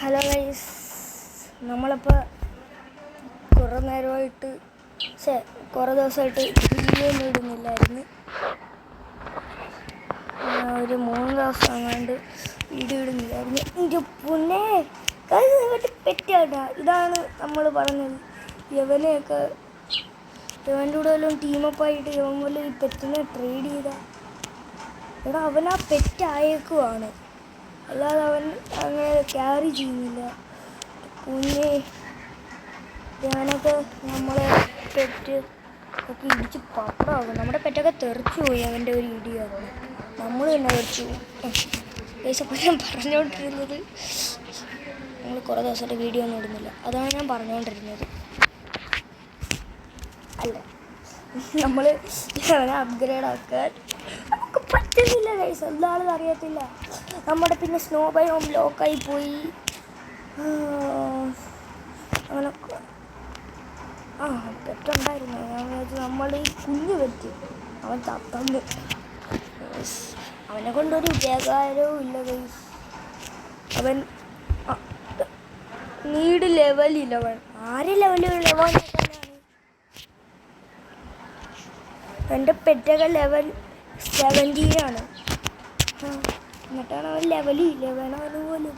Hello guys, നമ്മളിപ്പോൾ കുറേ നേരമായിട്ട് കുറേ ദിവസമായിട്ട് വീഡിയോ ഒന്നും ഇടുന്നില്ലായിരുന്നു. ഒരു 3 ദിവസം അങ്ങാണ്ട് വീഡിയോ ഇടുന്നില്ലായിരുന്നു. എൻ്റെ പൊന്നേ പെറ്റാട്ടാ. ഇതാണ് നമ്മൾ പറഞ്ഞത്. ഇവൻ്റെ കൂടെ വല്ലതും ടീമപ്പായിട്ട് ഇവൻ വല്ലതും ഈ പെറ്റിനെ ട്രേഡ് ചെയ്താൽ അവനാ പെറ്റായേക്കുവാണ്, അല്ലാതെ അവൻ അങ്ങനെ ക്യാരി ചെയ്യുന്നില്ല. പിന്നെ ഞാനൊക്കെ നമ്മളെ പെറ്റ് ഒക്കെ ഇടിച്ച് പപ്പടാകും. നമ്മുടെ പെറ്റൊക്കെ തെറിച്ചു പോയി അവൻ്റെ ഒരു ഇടി കാരണം. നമ്മൾ തന്നെ തെറിച്ചു പോകും. അപ്പോൾ ഞാൻ പറഞ്ഞുകൊണ്ടിരുന്നത്, നമ്മൾ കുറേ ദിവസമായിട്ട് വീഡിയോ ഒന്നും ഇടുന്നില്ല. അതാണ് ഞാൻ പറഞ്ഞുകൊണ്ടിരുന്നത്. അല്ല, നമ്മൾ അവനെ അപ്ഗ്രേഡ് ആക്കാൻ നമുക്ക് പറ്റുന്നില്ല ഗൈസ്. എന്താണെന്ന് അറിയത്തില്ല. നമ്മുടെ പിന്നെ സ്നോ ബയോം ലോക്കായി പോയി. അങ്ങനെ പെറ്റുണ്ടായിരുന്നു. ഞാൻ വിചാരിച്ചു നമ്മൾ ഈ കുഞ്ഞ് പെറ്റ് അവൻ തത്തന്ന്. അവനെ കൊണ്ടൊരു ഉപകാരവും ഇല്ല ഗൈസ്. അവൻ നീഡ് ലെവലില്ല. അവൻ ആര് ലെവൽ എൻ്റെ പെറ്റൊക്കെ ലെവൽ 17 എന്നിട്ടാണ് അവൻ ലെവലില്ല. വേണം അതുപോലും.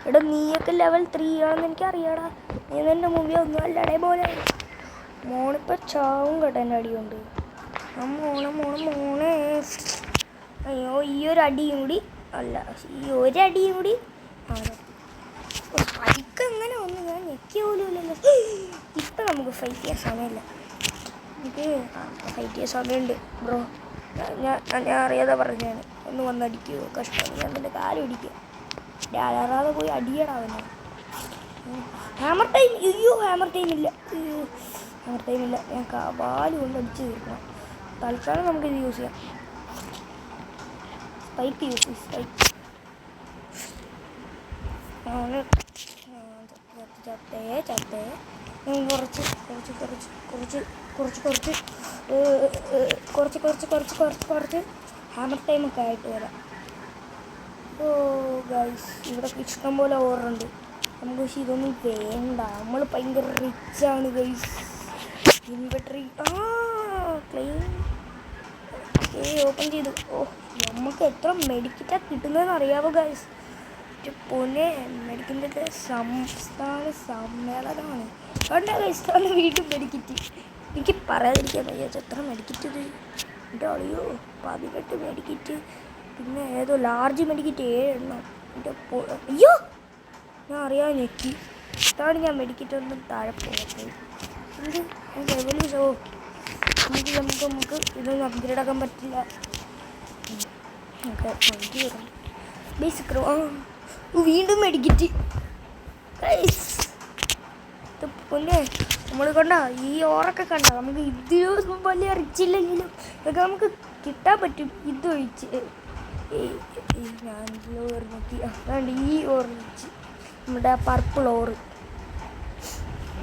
എടാ, നീയൊക്കെ ലെവൽ 3 ആണെന്ന് എനിക്കറിയാടാ. നീ എൻ്റെ മുമ്പിൽ ഒന്നും അല്ലടേ പോലെ. മോണിപ്പോൾ ചാവും കേട്ടോ എൻ്റെ അടിയുണ്ട്. മോണേ അയ്യോ, ഈ ഒരു അടിയും കൂടി അല്ല, ഈ ഒരടിയും കൂടി ആണ്. സ്പൈക്ക് എങ്ങനെ വന്നു? ഞാൻ ഞെക്കിയ പോലും ഇല്ലല്ലോ. ഇപ്പം നമുക്ക് ഫൈറ്റ് ചെയ്യാൻ സമയമില്ല. എനിക്ക് ഫൈറ്റ് ചെയ്യാൻ സമയമുണ്ട് ബ്രോ. ഞാൻ അറിയാതെ പറഞ്ഞാണ്. ഒന്ന് വന്നടിക്കുമോ? കഷ്ടം. ഞാൻ എൻ്റെ കാലം ഇടിക്കുക. അലറാതെ പോയി അടിയടാവുന്നു. Hammer time. അയ്യോ, ഹാമർ ടൈമില്ല. ഞാൻ കാല് കൊണ്ട് അടിച്ച് തീർക്കണം. തൽക്കാലം നമുക്കിത് യൂസ് ചെയ്യാം. സ്പൈക്ക് യൂസ് ചെയ്യും. സ്പൈക്ക് ചത്തേ കുറച്ച് ഹാമർ ടൈമൊക്കെ ആയിട്ട് വരാം. ഓ ഗൈസ്, ഇവിടെ ഇഷ്ടം പോലെ ഓറുണ്ട് നമുക്ക്. പക്ഷേ ഇതൊന്നും വേണ്ട. നമ്മൾ ഭയങ്കര റിച്ചാണ് ഗൈസ്. ഇൻവെർട്ടറി ക്ലെയിം ഓപ്പൺ ചെയ്തു. നമുക്ക് എത്ര മെഡിക്കറ്റാണ് കിട്ടുന്നതെന്ന് അറിയാമോ ഗൈസ്? പൊന്നെ, മെഡിക്കറ്റിൻ്റെ സംസ്ഥാന സമ്മേളനമാണ്. അതുകൊണ്ടാ ഗൈസ് വീണ്ടും മെഡിക്കറ്റ്. എനിക്ക് പറയാതിരിക്കാൻ വയ്യ. എത്ര മെഡിക്കറ്റ് ഇത് എൻ്റെ അളിയോ. 18 മെഡിക്കറ്റ്. പിന്നെ ഏതോ ലാർജ് മെഡിക്കറ്റ് 7 എണ്ണം. അയ്യോ, ഞാൻ അറിയാതെ ഞെക്കി. ഇതാണ് ഞാൻ മെഡിക്കറ്റ് ഒന്നും താഴെ പോകട്ടെ. എന്ത് ലെവല് ഷോ. നമുക്ക് ഇതൊന്നും അപ്ഗ്രേഡ് ആക്കാൻ പറ്റില്ല. ബേസിക് വീണ്ടും മെഡിക്കറ്റ്. പൊന്നെ, നമ്മൾ കണ്ട ഈ ഓറൊക്കെ കണ്ട. നമുക്ക് ഇതിലും വലിയ റിച്ചില്ലെങ്കിലും ഇതൊക്കെ നമുക്ക് കിട്ടാൻ പറ്റും. ഇത് ഒഴിച്ച് ഞാൻ ഓർ നോക്കി. അതുകൊണ്ട് ഈ ഓർ വെച്ച് നമ്മുടെ പർപ്പിൾ ഓറ്.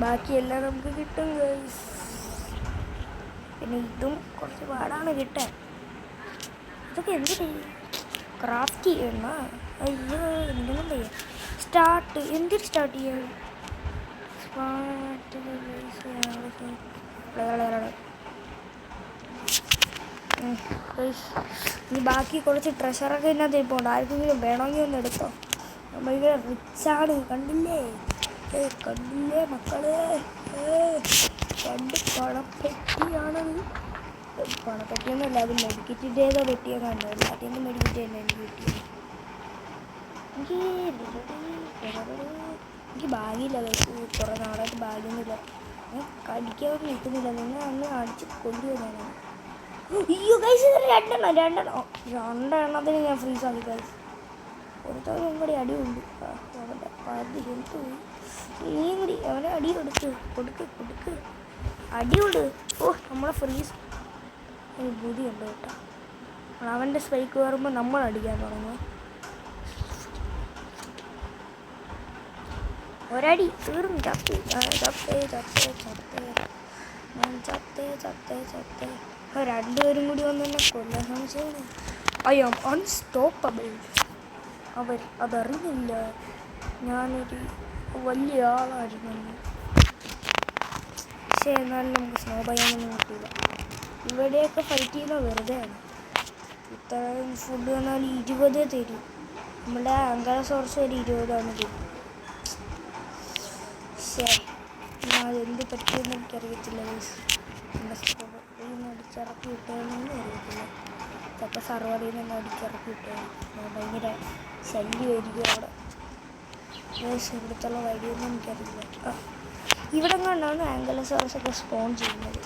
ബാക്കിയെല്ലാം നമുക്ക് കിട്ടും ഗൈസ്. പിന്നെ ഇതും കുറച്ച് പാടാണ് കിട്ടാൻ. ഇതൊക്കെ എന്തിനാ ക്രാഫ്റ്റ് ചെയ്യണ? അയ്യോ, എന്തെങ്കിലും ചെയ്യാം. സ്റ്റാർട്ട് എന്തിന് സ്റ്റാർട്ട് ചെയ്യാം? ഇനി ബാക്കി കുറച്ച് ട്രഷറൊക്കെ ഇതിനകത്ത് ഇപ്പോൾ ആർക്കെങ്കിലും വേണമെങ്കിൽ ഒന്ന് എടുത്തോ. നമ്മളിങ്ങനെ റിച്ചാണ്. കണ്ടില്ലേ മക്കളെ? രണ്ട് പണപ്പെട്ടിയാണത്. പണപ്പെട്ടിയൊന്നുമല്ല, അത് മെഡിക്കറ്റിൻ്റെ ഏതോ പെട്ടിയൊക്കെ കണ്ടോ. എല്ലാത്തിൻ്റെ മെഡിക്കറ്റ് തന്നെ എനിക്ക് കിട്ടിയത്. എനിക്ക് ഭാഗ്യമില്ല. കുറേ നാളായിട്ട് ഭാഗ്യമൊന്നുമില്ല. ഞാൻ കടിക്കാതെ നിൽക്കുന്നില്ല. നിങ്ങൾ അന്ന് അടിച്ച് കൊണ്ടുവന്നാണ്. അയ്യോ ഗൈസ്, രണ്ടെണ്ണത്തിന് ഞാൻ ഫ്രീസ് ആക്കി ഗൈസ്. ഒരുത്തവനും കൂടി അടിയുണ്ട്. അവൻ്റെ പകുതി ഹെൽത്ത് പോയി. നീയും കൂടി അവനെ അടി കൊടുക്ക് അടിയുണ്ട്. നമ്മളെ ഫ്രീസ് ബുദ്ധിയുണ്ട് കേട്ടോ. അവൻ്റെ സ്പൈക്ക് കയറുമ്പോൾ നമ്മൾ അടിക്കാൻ തുടങ്ങും. ഒരടി തീർന്നു. ചത്തേ. രണ്ടുപേരും കൂടി വന്ന് തന്നെ കൊല്ലാൻ ശ്രമിച്ചാണ്. I am unstoppable. അവർ അതറിഞ്ഞില്ല. ഞാനൊരു വലിയ ആളായിരുന്നു. പക്ഷേ എന്നാലും നമുക്ക് സ്നോ ബയോമൊന്നും കിട്ടിയില്ല. ഇവിടെയൊക്കെ ഫൈറ്റ് ചെയ്യുന്ന വെറുതെയാണ്. ഇത്രയും ഫുഡ് വന്നാൽ 20 തരും. നമ്മുടെ ആംഗലോസോറസ് ഒരു 20 തരും. പക്ഷേ ഞാൻ അതെന്ത് പറ്റിയെന്ന് എനിക്കറിയത്തില്ല. അടിച്ചിറക്കി വിട്ടതെന്നൊന്നും അറിയത്തില്ല. ചിലപ്പോൾ സർവറിൽ നിന്ന് അടിച്ചിറക്കി വിട്ടത് ഭയങ്കര ശല്യമായിരിക്കും അവിടെ. ഇവിടുത്തുള്ള വഴിയൊന്നും എനിക്കറിയില്ല. ഇവിടെ കൊണ്ടാണ് ആംഗലോസോറസ് ഒക്കെ സ്പോൺ ചെയ്യുന്നത്.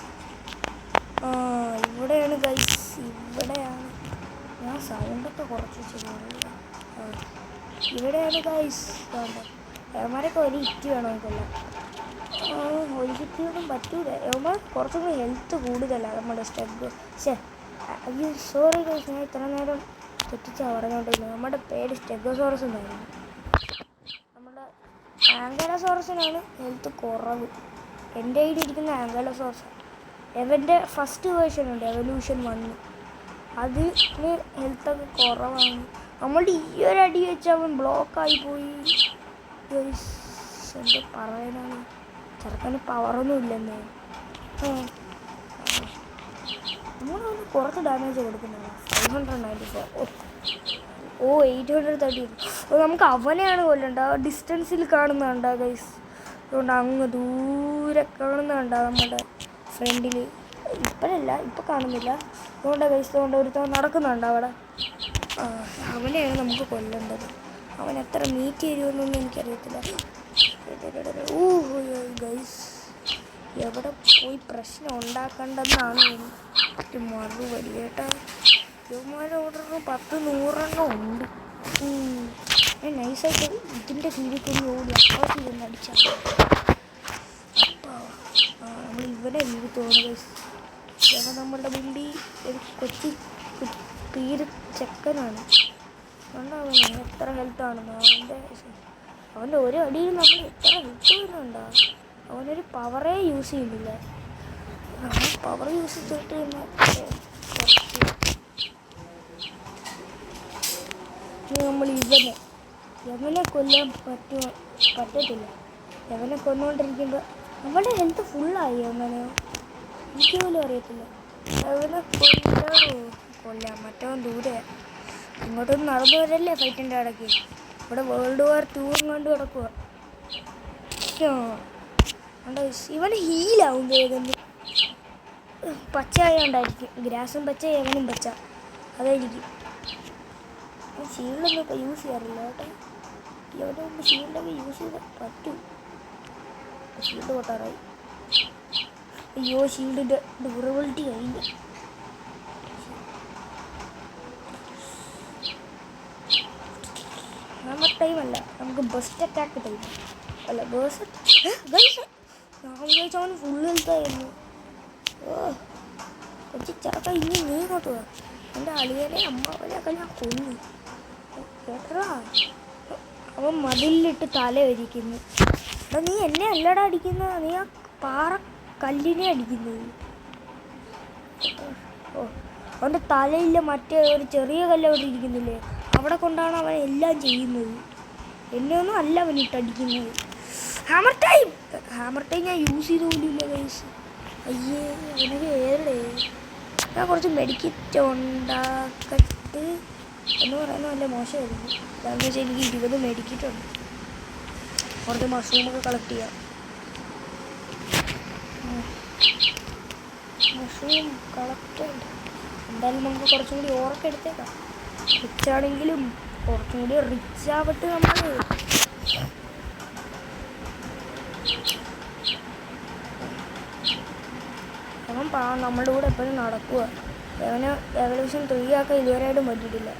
ഇവിടെയാണ് ഗൈസ്, ഇവിടെയാണ്. ഞാൻ സൗണ്ടൊക്കെ കുറച്ച് ചെയ്യുന്നത്. ഇവിടെയാണ് ഗൈസ്. യവന്മാരൊക്കെ ഒരു ഹിറ്റ് വേണമെന്നില്ല. ഒരു ഹിറ്റിനൊന്നും പറ്റൂല. യവന്മാർ കുറച്ചും കൂടി ഹെൽത്ത് കൂടുതലാണ് നമ്മുടെ സ്റ്റെഗ്. അയ്യോ സോറി ഗൈസ്, ഞാൻ ഇത്ര നേരം തെറ്റിച്ചാ പറഞ്ഞോണ്ടിരുന്നത്. നമ്മുടെ പേര് സ്റ്റെഗോസോറസ് എന്നായിരുന്നു. നമ്മുടെ ആംഗലോസോറസിനാണ് ഹെൽത്ത് കുറവ്. എൻ്റെ കയ്യിൽ ഇരിക്കുന്ന ആംഗലോസോറസ് എവൻ്റെ ഫസ്റ്റ് വേർഷൻ ഉണ്ട്, എവല്യൂഷൻ 1. അതിന് ഹെൽത്തൊക്കെ കുറവാണ്. നമ്മളുടെ ഈ ഒരു അടി വെച്ച് അവൻ ബ്ലോക്കായി പോയി. എന്ത് പറയാനാണ്, ചെറുക്കന് പവറൊന്നും ഇല്ലെന്നേ. നമ്മളൊന്ന് കുറച്ച് ഡാമേജ് കൊടുക്കുന്നതാണ്. 594. 830. നമുക്ക് അവനെയാണ് കൊല്ലേണ്ടത്. ഡിസ്റ്റൻസിൽ കാണുന്നുണ്ടോ ഗൈസ്? അതുകൊണ്ട് അങ്ങ് ദൂരെ കാണുന്നുണ്ടോ നമ്മുടെ ഫ്രണ്ടിൽ? ഇപ്പോഴല്ല, ഇപ്പം കാണുന്നില്ല. അതുകൊണ്ട് ഗൈസ്, അതുകൊണ്ട് ഒരുത്തവൻ നടക്കുന്നുണ്ട് അവിടെ. അവനെയാണ് നമുക്ക് കൊല്ലേണ്ടത്. അവൻ എത്ര മീറ്റ് ചെയ്യുമെന്നൊന്നും എനിക്കറിയത്തില്ല. ഗൈസ്, എവിടെ പോയി പ്രശ്നം ഉണ്ടാക്കണ്ടെന്നാണ് ഒരു മറുപടി കേട്ടാ. ഇവന്മാരുടെ ഓർഡർ 10-100 ഉണ്ട്. ഞാൻ നൈസായിട്ട് ഇതിൻ്റെ കീഴിൽ ഓടി അപ്പാത്തി ഇരുന്ന് അടിച്ചാൽ നമ്മൾ ഇവനെ വീട് തോന്നുന്നു ഗൈസ്. ഇവൻ നമ്മളുടെ മുമ്പിൽ ഒരു കൊച്ചി പീര് ചെക്കനാണ്. അവൻ എത്ര ഹെൽത്താണെന്ന് അവൻ്റെ ഒരു അടിയിൽ നമ്മൾ എത്ര ഹെൽത്ത് വരുന്നുണ്ടോ. അവനൊരു പവറേ യൂസ് ചെയ്യുന്നില്ല. നമ്മൾ പവർ യൂസ് ചെയ്തിട്ട് തന്നെ നമ്മൾ യവനെ കൊല്ലാൻ പറ്റത്തില്ല. യവനെ കൊന്നുകൊണ്ടിരിക്കുമ്പോൾ അവൻ്റെ ഹെൽത്ത് ഫുള്ളായി. അങ്ങനെ എനിക്ക് പോലും അറിയത്തില്ല. യവനെ കൊല്ലാം. മറ്റവൻ ദൂരെ ഇങ്ങോട്ടൊന്നും നടന്നു വരല്ലേ ഫൈറ്റിൻ്റെ ഇടയ്ക്ക്. ഇവിടെ World War II കണ്ട് കിടക്കുക. ഇവന് ഹീലാവും വേഗം. പച്ചയായോണ്ടായിരിക്കും. ഗ്രാസും പച്ച, യവനും പച്ച, അതായിരിക്കും. ഷീൽഡൊന്നും ഇപ്പോൾ യൂസ് ചെയ്യാറില്ല കേട്ടോ. ഇവിടെ ഷീൽഡൊക്കെ യൂസ് ചെയ്താൽ പറ്റും. ഷീൽഡ് പൊട്ടാറായി. അയ്യോ, ഷീൽഡിൻ്റെ ഡ്യൂറബിലിറ്റി കഴിഞ്ഞു. നമ്മുടെ ടൈമല്ല, നമുക്ക് ബെസ്റ്റ് അറ്റാക്ക് ടൈം അല്ല. ഞാൻ വിചാരിച്ച അവന് ഫുൾ ഹെൽത്തായിരുന്നു. കൊച്ചി ചെറുക്ക ഇനി നീ നോക്കുക. എൻ്റെ അളിയനെ അമ്മാവനെയൊക്കെ ഞാൻ കൊന്നു കേട്ടടാ. അവൻ മതിലിട്ട് തല ഒരിക്കുന്നു. എടാ, നീ എന്നെ അല്ലടാ അടിക്കുന്നത്, നീ ആ പാറ കല്ലിനെ അടിക്കുന്നത്. അവൻ്റെ തലയില്ല മറ്റേ ഒരു ചെറിയ കല്ല് അവിടെ ഇരിക്കുന്നില്ലേ, അവിടെ കൊണ്ടാണ് അവൻ എല്ലാം ചെയ്യുന്നത്. എന്നെ ഒന്നും അല്ല അവനിട്ട് അടിക്കുന്നത്. ഹാമർ ടൈം ഞാൻ യൂസ് ചെയ്ത് പോലില്ല ഗൈസ്. അയ്യേ, എനിക്ക് ഏറെ ഞാൻ കുറച്ച് മെഡിക്കറ്റ് ഉണ്ടാക്കട്ട് എന്ന് പറയുന്നത് നല്ല മോശമായിരുന്നു. എന്താണെന്ന് വെച്ചാൽ എനിക്ക് 20 മെഡിക്കറ്റ് ഉണ്ട്. കുറച്ച് മഷ്റൂമൊക്കെ കളക്ട് ചെയ്യാം. മഷ്റൂം കളക്ട് എന്തായാലും നമുക്ക് കുറച്ചും കൂടി ഓറൊക്കെ എടുത്തേക്കാം. റിച്ചാണെങ്കിലും കുറച്ചും കൂടി റിച്ച് ആവട്ടെ നമ്മൾ. അവൻ നമ്മളുടെ കൂടെ എപ്പോഴും നടക്കുക. അവന് എവല്യൂഷൻ 3 ആക്കാൻ ഇതുവരെയായിട്ടും പറ്റിയിട്ടില്ല.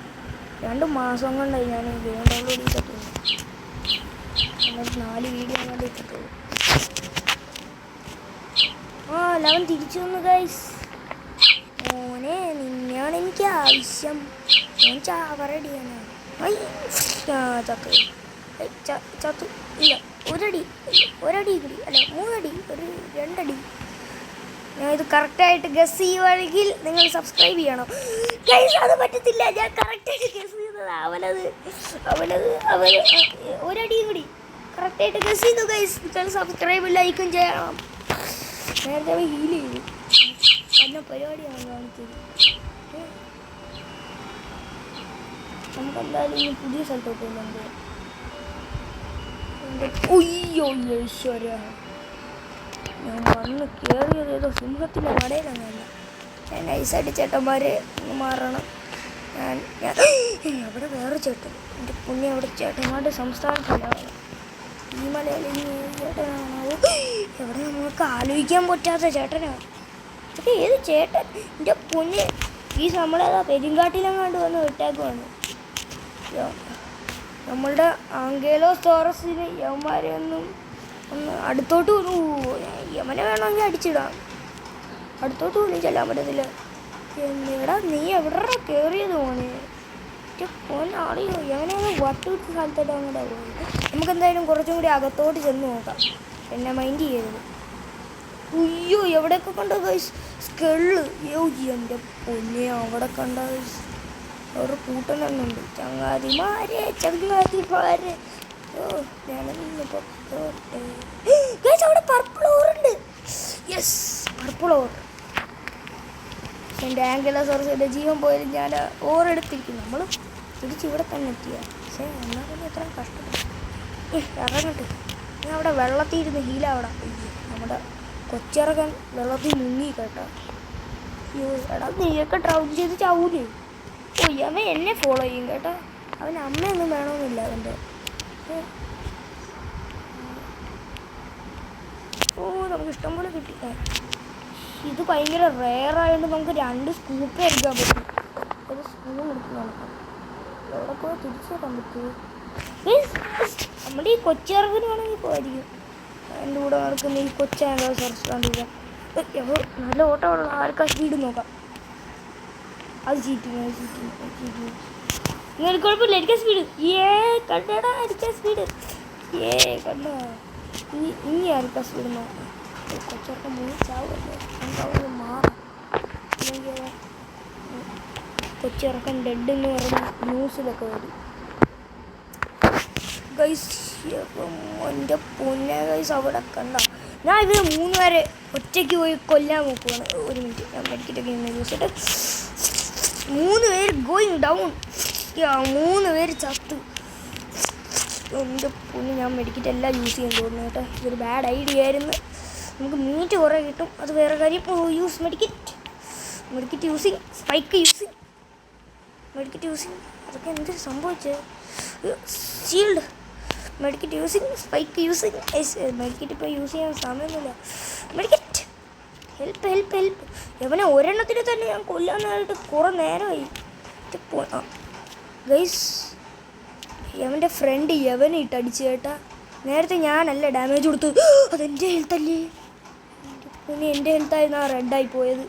2 മാസം കൊണ്ടായി ഞാൻ ഗെയിം ഡൗൺലോഡ് ചെയ്തിട്ടുള്ളൂ. എന്നിട്ട് 4 വീഡിയോ കണ്ട് ഇട്ടിട്ടുള്ളൂ. 11 തിരിച്ചു വന്നു ഗൈസ്. മോനെ, നിന്നെയാണ് എനിക്ക് ആവശ്യം. ഞാൻ ചാവറടിയാണ്. ചത്തു ഇല്ല. ഒരടി കൂടി അല്ല, 3 അടി, ഒരു 2 അടി. ഞാൻ ഇത് കറക്റ്റായിട്ട് ഗസ് ചെയ്യുവാണെങ്കിൽ നിങ്ങൾ സബ്സ്ക്രൈബ് ചെയ്യണം ഗൈസ്. അത് പറ്റത്തില്ല, ഞാൻ കറക്റ്റായിട്ട് ഗസ് ചെയ്ത് അവനത് അവനത് അവന് ഒരടിയും കൂടി കറക്റ്റായിട്ട് ഗസ് ചെയ്തു ഗൈസ്. നിങ്ങൾ സബ്സ്ക്രൈബ് ലൈക്കും ചെയ്യണം. നേരത്തെ അവൻ ഹീൽ ചെയ്തു എന്ന പരിപാടിയാണ് കാണിച്ചത്. നമുക്ക് എന്തായാലും ഇനി പുതിയ സ്ഥലത്തോട്ട് പോകുന്നുണ്ട്. ഒയ്യോ ഈശ്വര, ഞാൻ വന്ന് കയറിയത് ഏതോ സിംഹത്തിൻ്റെ മടയിലൊന്നുമല്ല. ഞാൻ നൈസായിട്ട് ചേട്ടന്മാരെ മാറണം. ഞാൻ അവിടെ വേറെ ചേട്ടൻ, എൻ്റെ പുണ്യ അവിടെ ചേട്ടന്മാരുടെ സംസ്ഥാനത്തല്ല. ഈ മലയിൽ ചേട്ടനാണോ എവിടെ നമുക്ക് ആലോചിക്കാൻ പറ്റാത്ത ചേട്ടനാണ്. ഇതൊക്കെ ഏത് ചേട്ടൻ എൻ്റെ പുണ്യ? ഈ നമ്മളേതാ പെരിങ്കാട്ടിലെങ്ങാണ്ട് വന്ന് വിട്ടേക്കുവാണ്. നമ്മളുടെ ആംഗേലോസോറസിന് യവന്മാരെ ഒന്ന് അടുത്തോട്ട് യമനെ വേണമെങ്കിൽ അടിച്ചിടാം. അടുത്തോട്ട് പോലും ചെല്ലാൻ പറ്റത്തില്ല. എടാ നീ എവിടെ കയറിയത് പോണേ? പോനാളിയോ യമനെ വട്ടുവിട്ട സ്ഥലത്തോട്ട് അങ്ങോട്ടാ പോകുന്നത്. നമുക്കെന്തായാലും കുറച്ചും കൂടി അകത്തോട്ട് ചെന്ന് നോക്കാം. എന്നെ മൈൻഡ് ചെയ്യരുത്. ഉയ്യോ എവിടെയൊക്കെ കണ്ട ഗൈസ് സ്കെള്ള്. എൻ്റെ പൊന്നെ അവിടെ കണ്ട ഗൈസ് ഒരു കൂട്ടം തന്നെ ഉണ്ട്. ചങ്ങാതിമാരെ ഓ ഞാനൊന്ന് ഗൈസ് അവിടെ പർപ്പിൾ ഓറുണ്ട്. Yes purple ore. എൻ്റെ ആംഗിലോസോറസിൻ്റെ ജീവൻ പോയാലും ഞാൻ ഓറെടുത്തിരിക്കും. നമ്മൾ തിരിച്ചിവിടെ തന്നെ എത്തിയ. പക്ഷേ എന്നാൽ തന്നെ എത്ര കഷ്ടപ്പെട്ടു ഇറങ്ങട്ടെ. ഞാൻ അവിടെ വെള്ളത്തിൽ ഇരുന്ന് ഹീലവിടെ നമ്മുടെ കൊച്ചിറക്കൻ വെള്ളത്തിൽ മുങ്ങി കേട്ടോ. അയ്യോ എടാ നീയൊക്കെ ട്രൗൺ ചെയ്ത് ചാവൂലേ? ഓ അവൻ എന്നെ ഫോളോ ചെയ്യും കേട്ടോ. അവൻ അമ്മയൊന്നും വേണമെന്നില്ല അവൻ്റെ. ഓ നമുക്ക് ഇഷ്ടം പോലെ കിട്ടി. ഇത് ഭയങ്കര റെയറായതുകൊണ്ട് നമുക്ക് 2 സ്കൂപ്പ് എടുക്കാൻ പറ്റും. ഒരു സ്പൂൺ എടുത്ത് നടക്കാം. എവിടെ പോയാൽ തിരിച്ചേക്കാൻ പറ്റുമോ? നമ്മുടെ ഈ കൊച്ചിറക്കിനാണെങ്കിൽ പോയിരിക്കും. എൻ്റെ കൂടെ നടക്കുന്ന ഈ കൊച്ചാണോ സർച്ചാണ്ടില്ല. നല്ല ഓട്ടമുള്ള ആർക്കാ സ്പീഡ് നോക്കാം. അത് ചീറ്റിങ് നിങ്ങൾ കുഴപ്പമില്ല. എനിക്ക് സ്പീഡ് കണ്ടടാ. എനിക്ക് സ്പീഡ് കണ്ടോ. ഇനി ആർക്കാ സ്പീഡ് നോക്കാം. കൊച്ചൊക്കെ മൂച്ചാവല്ലേ. നമുക്ക് മാറാം. അല്ലെങ്കിൽ കൊച്ചിറക്കം ഡെഡ് എന്ന് പറഞ്ഞ ന്യൂസിലൊക്കെ വരും ഗൈസ്. എൻ്റെ പൊന്നെ ഗൈസ് അവിടെ കണ്ട. ഞാൻ ഇവർ 3 പേരെ ഒറ്റയ്ക്ക് പോയി കൊല്ലാൻ നോക്കുവാണ്. ഒരു മിനിറ്റ് ഞാൻ മെഡിക്കറ്റൊക്കെ ഇന്ന് യൂസ് ചെയ്തിട്ട് 3 പേര് ഗോയിങ് ഡൗൺ. 3 പേര് ചത്തു. എൻ്റെ പൊന്ന് ഞാൻ മെഡിക്കറ്റ് എല്ലാം യൂസ് ചെയ്യാൻ തോന്നുന്നു കേട്ടോ. ഇതൊരു ബാഡ് ഐഡിയ ആയിരുന്നു. നമുക്ക് മീറ്റ് കുറേ കിട്ടും, അത് വേറെ കാര്യം. Use medkit using spike using medkit using. അതൊക്കെ എന്ത് സംഭവിച്ചത്? Shield medkit using spike using. Medkit ഇപ്പോൾ യൂസ് ചെയ്യാൻ സമയമൊന്നുമില്ല. മെഡിക്കറ്റ് ഹെൽപ്പ്. യവനെ ഒരെണ്ണത്തിന് തന്നെ ഞാൻ കൊല്ലാനായിട്ട് കുറേ നേരമായി. ഗൈസ് യവൻ്റെ ഫ്രണ്ട് യവനെ ഇട്ടടിച്ച് കേട്ടാ. നേരത്തെ ഞാനല്ല ഡാമേജ് കൊടുത്തത്, അതെൻ്റെ ഹെൽത്തല്ലേ. പിന്നെ എൻ്റെ ഹെൽത്തായിരുന്നു ആ റെഡായി പോയത്.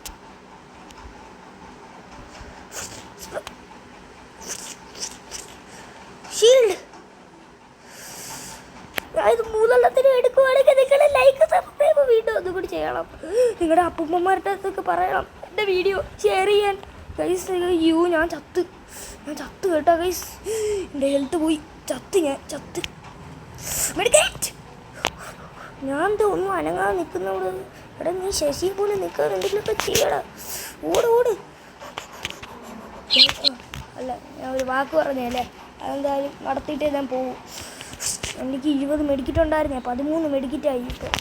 ഷീൽഡ് ഇത് 3 എടുക്കുവാണെങ്കിൽ നിങ്ങളുടെ ലൈക്ക് സബ്സ്ക്രൈബ് വീണ്ടും ഒന്നും കൂടി ചെയ്യണം. നിങ്ങളുടെ അപ്പൂമ്മമാരുടെ അടുത്തൊക്കെ പറയണം എൻ്റെ വീഡിയോ ഷെയർ ചെയ്യാൻ. ഗൈസ് ഞാൻ ചത്ത് കേട്ടോ ഗൈസ്. എൻ്റെ ഹെൽത്ത് പോയി. ചത്ത് മെഡിക്കേറ്റ്. ഞാൻ ഒന്നും അനങ്ങാതെ നിൽക്കുന്നവിടെ. എടാ നീ ശശി പോലെ നിൽക്കാൻ എന്തെങ്കിലുമൊക്കെ ചെയ്യടാ. ഓട്. അല്ല ഞാൻ ഒരു വാക്ക് പറഞ്ഞല്ലേ, അതെന്തായാലും നടത്തിയിട്ടേ ഞാൻ പോകും. എനിക്ക് 20 മെഡിക്കറ്റ് ഉണ്ടായിരുന്നേ, 13 മെഡിക്കറ്റായി ഇപ്പോൾ.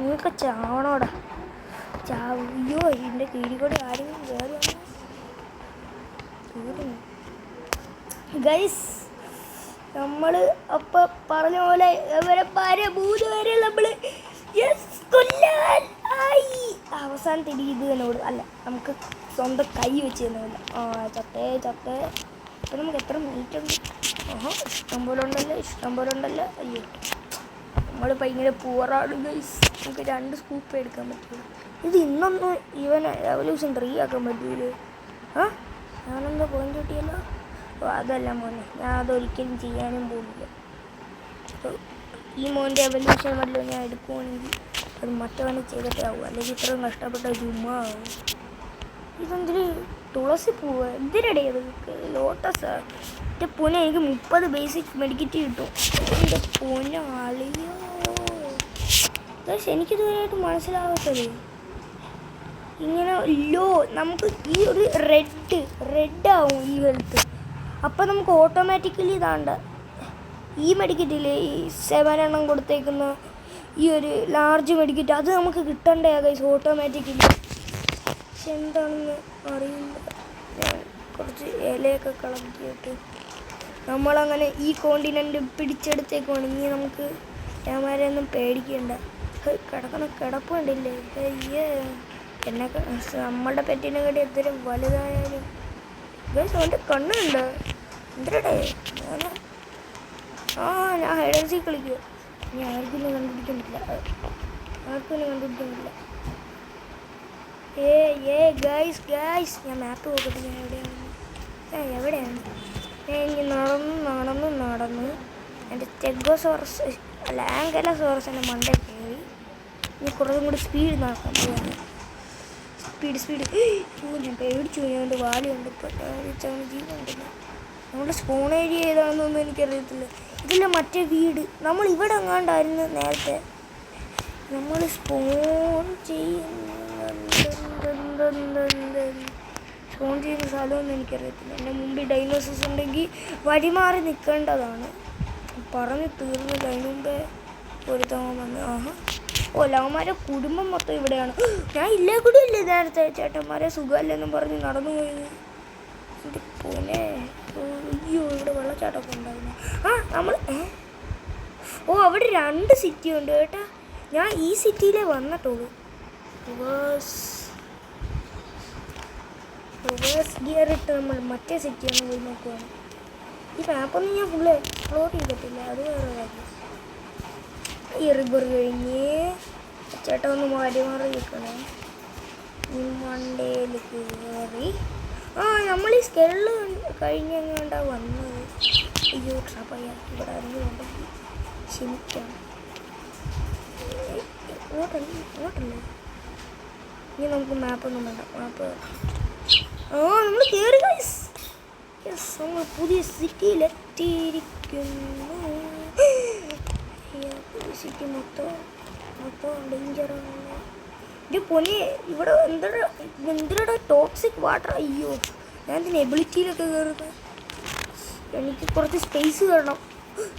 നിങ്ങൾക്ക് ചാവണോടാ ചാവിയോ. ഇതിൻ്റെ കീഴിൽ കൂടെ ആരെങ്കിലും കയറി ഗൈസ്. നമ്മൾ അപ്പം പറഞ്ഞ പോലെ ഇവരെ 3 പേരെ നമ്മൾ കൊല്ലാൻ ആയി. അവസാനത്തെ ഇത് തന്നെ കൊടുക്കും. അല്ല നമുക്ക് സ്വന്തം കൈ വെച്ച് തന്നെയല്ല. ചത്തേ. അപ്പം നമുക്ക് എത്ര മിനിറ്റ് ഉണ്ട്? ഇഷ്ടം പോലെ ഉണ്ടല്ലോ. അയ്യോ നമ്മൾ ഭയങ്കര പൂറാണ് ഗൈസ്. നമുക്ക് 2 സ്കൂപ്പ് എടുക്കാൻ പറ്റില്ല. ഇത് ഇന്നൊന്നും ഇവൻ റെവല്യൂഷൻ 3 ആക്കാൻ പറ്റൂലേ? ഞാനെന്താ പോയിന്റ് കിട്ടിയല്ലോ. അതല്ല മോനെ, ഞാൻ അതൊരിക്കലും ചെയ്യാനും പോകുന്നില്ല. ഈ മോൻ്റെ എവല്യൂഷൻ വല്ലതും ഞാൻ എടുക്കുവാണെങ്കിൽ അത് മറ്റവനെ ചെയ്തിട്ടേ ആവും. അല്ലെങ്കിൽ ഇത്രയും കഷ്ടപ്പെട്ട ചുമ്മാ ആവും. ഇതെന്തിന് തുളസി പൂവ് എന്തിനടേ അത് ലോട്ടസാ എൻ്റെ പൂനെ എനിക്ക് 30 ബേസിക് മെഡിക്കറ്റ് കിട്ടും എൻ്റെ പൂനെ അളിയോ പക്ഷെ എനിക്കിതുവരെയായിട്ട് മനസ്സിലാവാത്തത് ഇങ്ങനെ നമുക്ക് ഈ ഒരു റെഡ് ആവും ഈ ഹെൽത്ത് അപ്പം നമുക്ക് ഓട്ടോമാറ്റിക്കലി ഇതാണ്ട ഈ മെഡിക്കറ്റില്ലേ ഈ 7 എണ്ണം കൊടുത്തേക്കുന്ന ഈ ഒരു ലാർജ് മെഡിക്കറ്റ് അത് നമുക്ക് കിട്ടണ്ടേ ഗൈസ് ഓട്ടോമാറ്റിക്കലി പക്ഷെ എന്താണെന്ന് അറിയില്ല ഞാൻ കുറച്ച് ഇലയൊക്കെ കളക്കിയിട്ട് നമ്മളങ്ങനെ ഈ കോണ്ടിനെൻ്റ് പിടിച്ചെടുത്തേക്കുവാണെങ്കിൽ നമുക്ക് ഞാമാരെയൊന്നും പേടിക്കണ്ട കിടക്കണ കിടപ്പ് കണ്ടില്ലേ അയ്യേ എന്നെ നമ്മളുടെ പെറ്റിനെ കടി എത്ര വലുതായാലും ഗൈസ് അവൻ്റെ കണ്ണുണ്ട് എന്തരടേ ഞാൻ ഹൈഡൻസി കളിക്കുക ഞാൻ ആർക്കൊന്നും കണ്ടുപിടിക്കാൻ പറ്റില്ല ഗൈസ് ഞാൻ മാപ്പ് നോക്കട്ടെ ഞാൻ എവിടെയാണ് ഞാൻ ഇനി നടന്ന് എൻ്റെ സ്റ്റെഗോസോറസ് അല്ല ആങ്കലോസോറസ് എൻ്റെ മണ്ട കയറി ഇനി കുറച്ചും കൂടി സ്പീഡ് നടക്കാൻ പോവാണ് സ്പീഡ് ഞാൻ പേടിച്ചു ഞാൻ എൻ്റെ വാലി കണ്ടിപ്പോൾ ജീവനുണ്ടല്ലോ നമ്മുടെ സ്പോൺ ഏരിയ ഏതാണെന്നൊന്നും എനിക്കറിയത്തില്ല ഇതിലെ മറ്റേ വീട് നമ്മൾ ഇവിടെ എങ്ങാണ്ടായിരുന്നു നേരത്തെ നമ്മൾ സ്പോൺ ചെയ്യുന്ന സ്ഥലമൊന്നും എനിക്കറിയത്തില്ല എൻ്റെ മുമ്പിൽ ഡൈനോസേഴ്സ് ഉണ്ടെങ്കിൽ വഴിമാറി നിൽക്കേണ്ടതാണ് പറഞ്ഞ് തീർന്നില്ല അതിന് മുമ്പേ ഒരു തവണ വന്ന് ലവന്മാരെ കുടുംബം മൊത്തം ഇവിടെയാണ് ഞാൻ ഇല്ലേ കൂടി ഇല്ലേ നേരത്തെ ചേട്ടന്മാരെ സുഖമല്ലെന്നും പറഞ്ഞ് നടന്നു പോയത് എൻ്റെ പോലെ അയ്യോ ഇവിടെ വെള്ളച്ചാട്ടമൊക്കെ ഉണ്ടായിരുന്നു നമ്മൾ അവിടെ 2 സിറ്റി ഉണ്ട് കേട്ടാ ഞാൻ ഈ സിറ്റിയിലേ വന്നിട്ടുള്ളൂ റിവേഴ്സ് ഗിയർ ഇട്ട് നമ്മൾ മറ്റേ സിറ്റിയാണ് പോയി നോക്കുകയാണ് ഈ മാപ്പൊന്നും ഞാൻ ഫുള്ള് എക്സ്പ്ലോർ ചെയ്തിട്ടില്ല അത് വേറെ കാര്യം ഈ റിവർ കഴിഞ്ഞ് ചേട്ടാ ഒന്ന് മാറി നിൽക്കണേ മണ്ടയിൽ കയറി നമ്മൾ ഈ സ്കെല്ല് കഴിഞ്ഞെങ്ങാണ്ടാ വന്നത് അയ്യോ ട്രാപ്പയ്യ ഇവിടെ അറിഞ്ഞുണ്ടെങ്കിൽ ക്ഷമിക്കാം ഇങ്ങോട്ടല്ലേ ഇനി നമുക്ക് മാപ്പൊന്നും വേണ്ട മാപ്പ് നമ്മൾ കയറി ഗൈസ് യെസ് നമ്മൾ പുതിയ സിറ്റിയിലെത്തിയിരിക്കുന്നു പുതിയ സിറ്റി മൊത്തം ഡേഞ്ചറാണ് ഇത് പൊന്നെ ഇവിടെ എന്തിനാ ടോക്സിക് വാട്ടർ അയ്യോ ഞാൻ ഇതിന് എബിലിറ്റിയിലൊക്കെ കയറുന്നത് എനിക്ക് കുറച്ച് സ്പേസ് തരണം